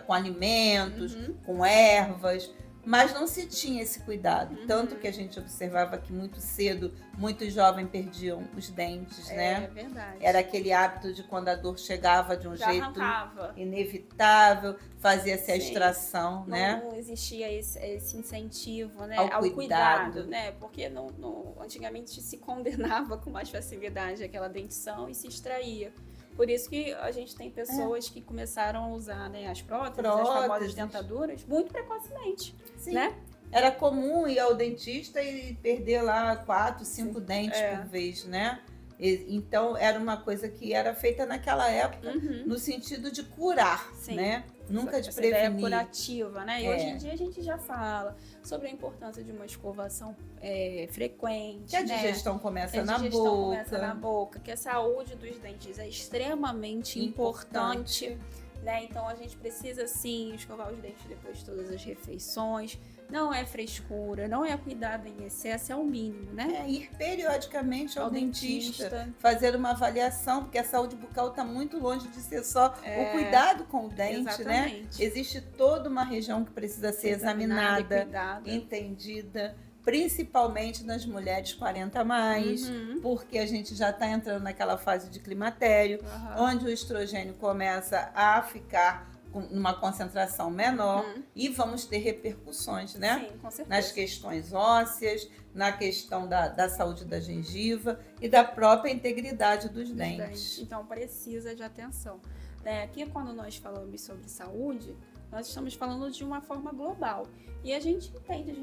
com alimentos, com ervas, mas não se tinha esse cuidado. Tanto que a gente observava que muito cedo, muitos jovens perdiam os dentes, né? É verdade. Era aquele hábito de quando a dor chegava de um Já jeito arrancava. Inevitável, fazia-se a extração, né? Não existia esse incentivo, né, Ao ao cuidado. cuidado, né? Porque antigamente se condenava com mais facilidade aquela dentição e se extraía. Por isso que a gente tem pessoas que começaram a usar, né, as próteses, as famosas dentaduras, muito precocemente. Sim. Né? Era comum ir ao dentista e perder lá 4, 5 dentes por vez, né? Então, era uma coisa que era feita naquela época no sentido de curar, né? Nunca de prevenir. Essa ideia curativa, né? E hoje em dia a gente já fala sobre a importância de uma escovação frequente. Que a digestão começa na boca. Que a saúde dos dentes é extremamente importante. Né? Então a gente precisa sim escovar os dentes depois de todas as refeições. Não é frescura, não é cuidado em excesso, é o mínimo, né? Ir periodicamente ao dentista, fazer uma avaliação, porque a saúde bucal está muito longe de ser só o cuidado com o dente, né? Existe toda uma região que precisa ser examinada, entendida, principalmente nas mulheres 40 a mais, porque a gente já está entrando naquela fase de climatério, onde o estrogênio começa a ficar numa concentração menor e vamos ter repercussões, né? Sim, com certeza. Nas questões ósseas, na questão da saúde da gengiva e da própria integridade dos dentes. Então precisa de atenção. Aqui quando nós falamos sobre saúde, nós estamos falando de uma forma global. E a gente entende, a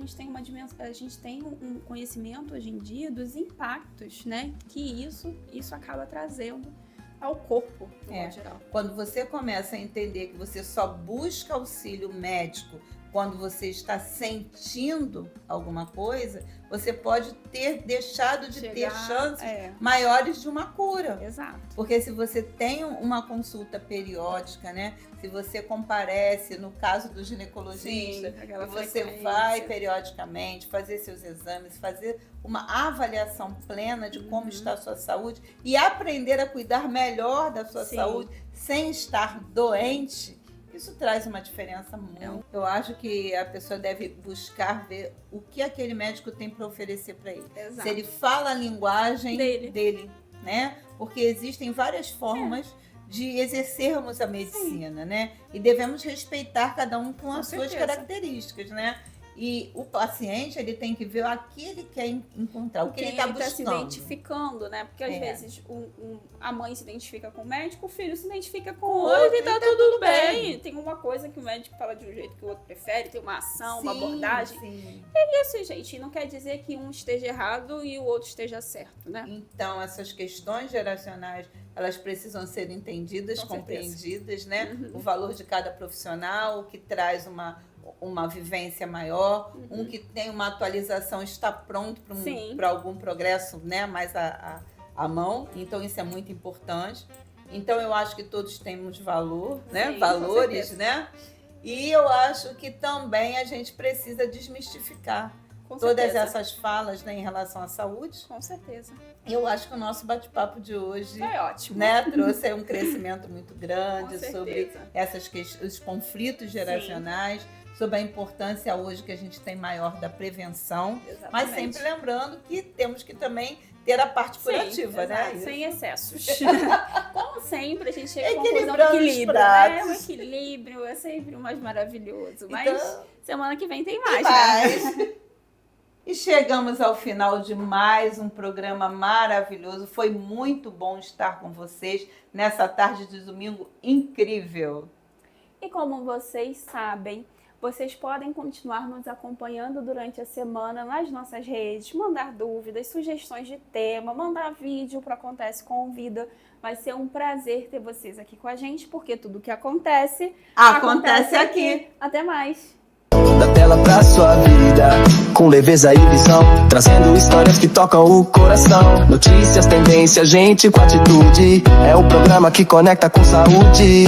gente tem um conhecimento hoje em dia dos impactos, né, que isso acaba trazendo ao corpo, no modo geral. Quando você começa a entender que você só busca auxílio médico quando você está sentindo alguma coisa, você pode ter deixado de ter chances maiores de uma cura. Exato. Porque se você tem uma consulta periódica, né? Se você comparece, no caso do ginecologista, você vai periodicamente fazer seus exames, fazer uma avaliação plena de como está a sua saúde e aprender a cuidar melhor da sua saúde sem estar doente, isso traz uma diferença muito. Eu acho que a pessoa deve buscar ver o que aquele médico tem para oferecer para ele. Exato. Se ele fala a linguagem dele, né? Porque existem várias formas de exercermos a medicina, né? E devemos respeitar cada um com as suas características, né? E o paciente, ele tem que ver o que ele quer encontrar, o que ele está buscando. Se identificando, né? Porque às vezes a mãe se identifica com o médico, o filho se identifica com o outro e tá tudo bem. Tem uma coisa que o médico fala de um jeito que o outro prefere, tem uma ação, uma abordagem. É isso, gente. Não quer dizer que um esteja errado e o outro esteja certo, né? Então, essas questões geracionais, elas precisam ser entendidas, compreendidas, né? O valor de cada profissional, o que traz uma vivência maior, um que tem uma atualização, está pronto para algum progresso, né, mais à mão. Então, isso é muito importante. Então, eu acho que todos temos valor, né? Valores, né? E eu acho que também a gente precisa desmistificar todas essas falas, né, em relação à saúde. Com certeza. Eu acho que o nosso bate-papo de hoje, foi ótimo, né, trouxe um crescimento muito grande sobre os conflitos geracionais, sobre a importância hoje que a gente tem maior da prevenção, mas sempre lembrando que temos que também ter a parte curativa, né? Sem excessos. Como sempre, a gente chega à conclusão do equilíbrio, né? O equilíbrio é sempre o mais maravilhoso. Mas então, semana que vem tem mais. Né? E chegamos ao final de mais um programa maravilhoso. Foi muito bom estar com vocês nessa tarde de domingo incrível. E como vocês sabem, vocês podem continuar nos acompanhando durante a semana nas nossas redes, mandar dúvidas, sugestões de tema, mandar vídeo para Acontece Convida. Vai ser um prazer ter vocês aqui com a gente, porque tudo que acontece aqui. Até mais! Da tela pra sua vida, com leveza e visão, trazendo histórias que tocam o coração. Notícias, tendência, gente com atitude. É o programa que conecta com saúde.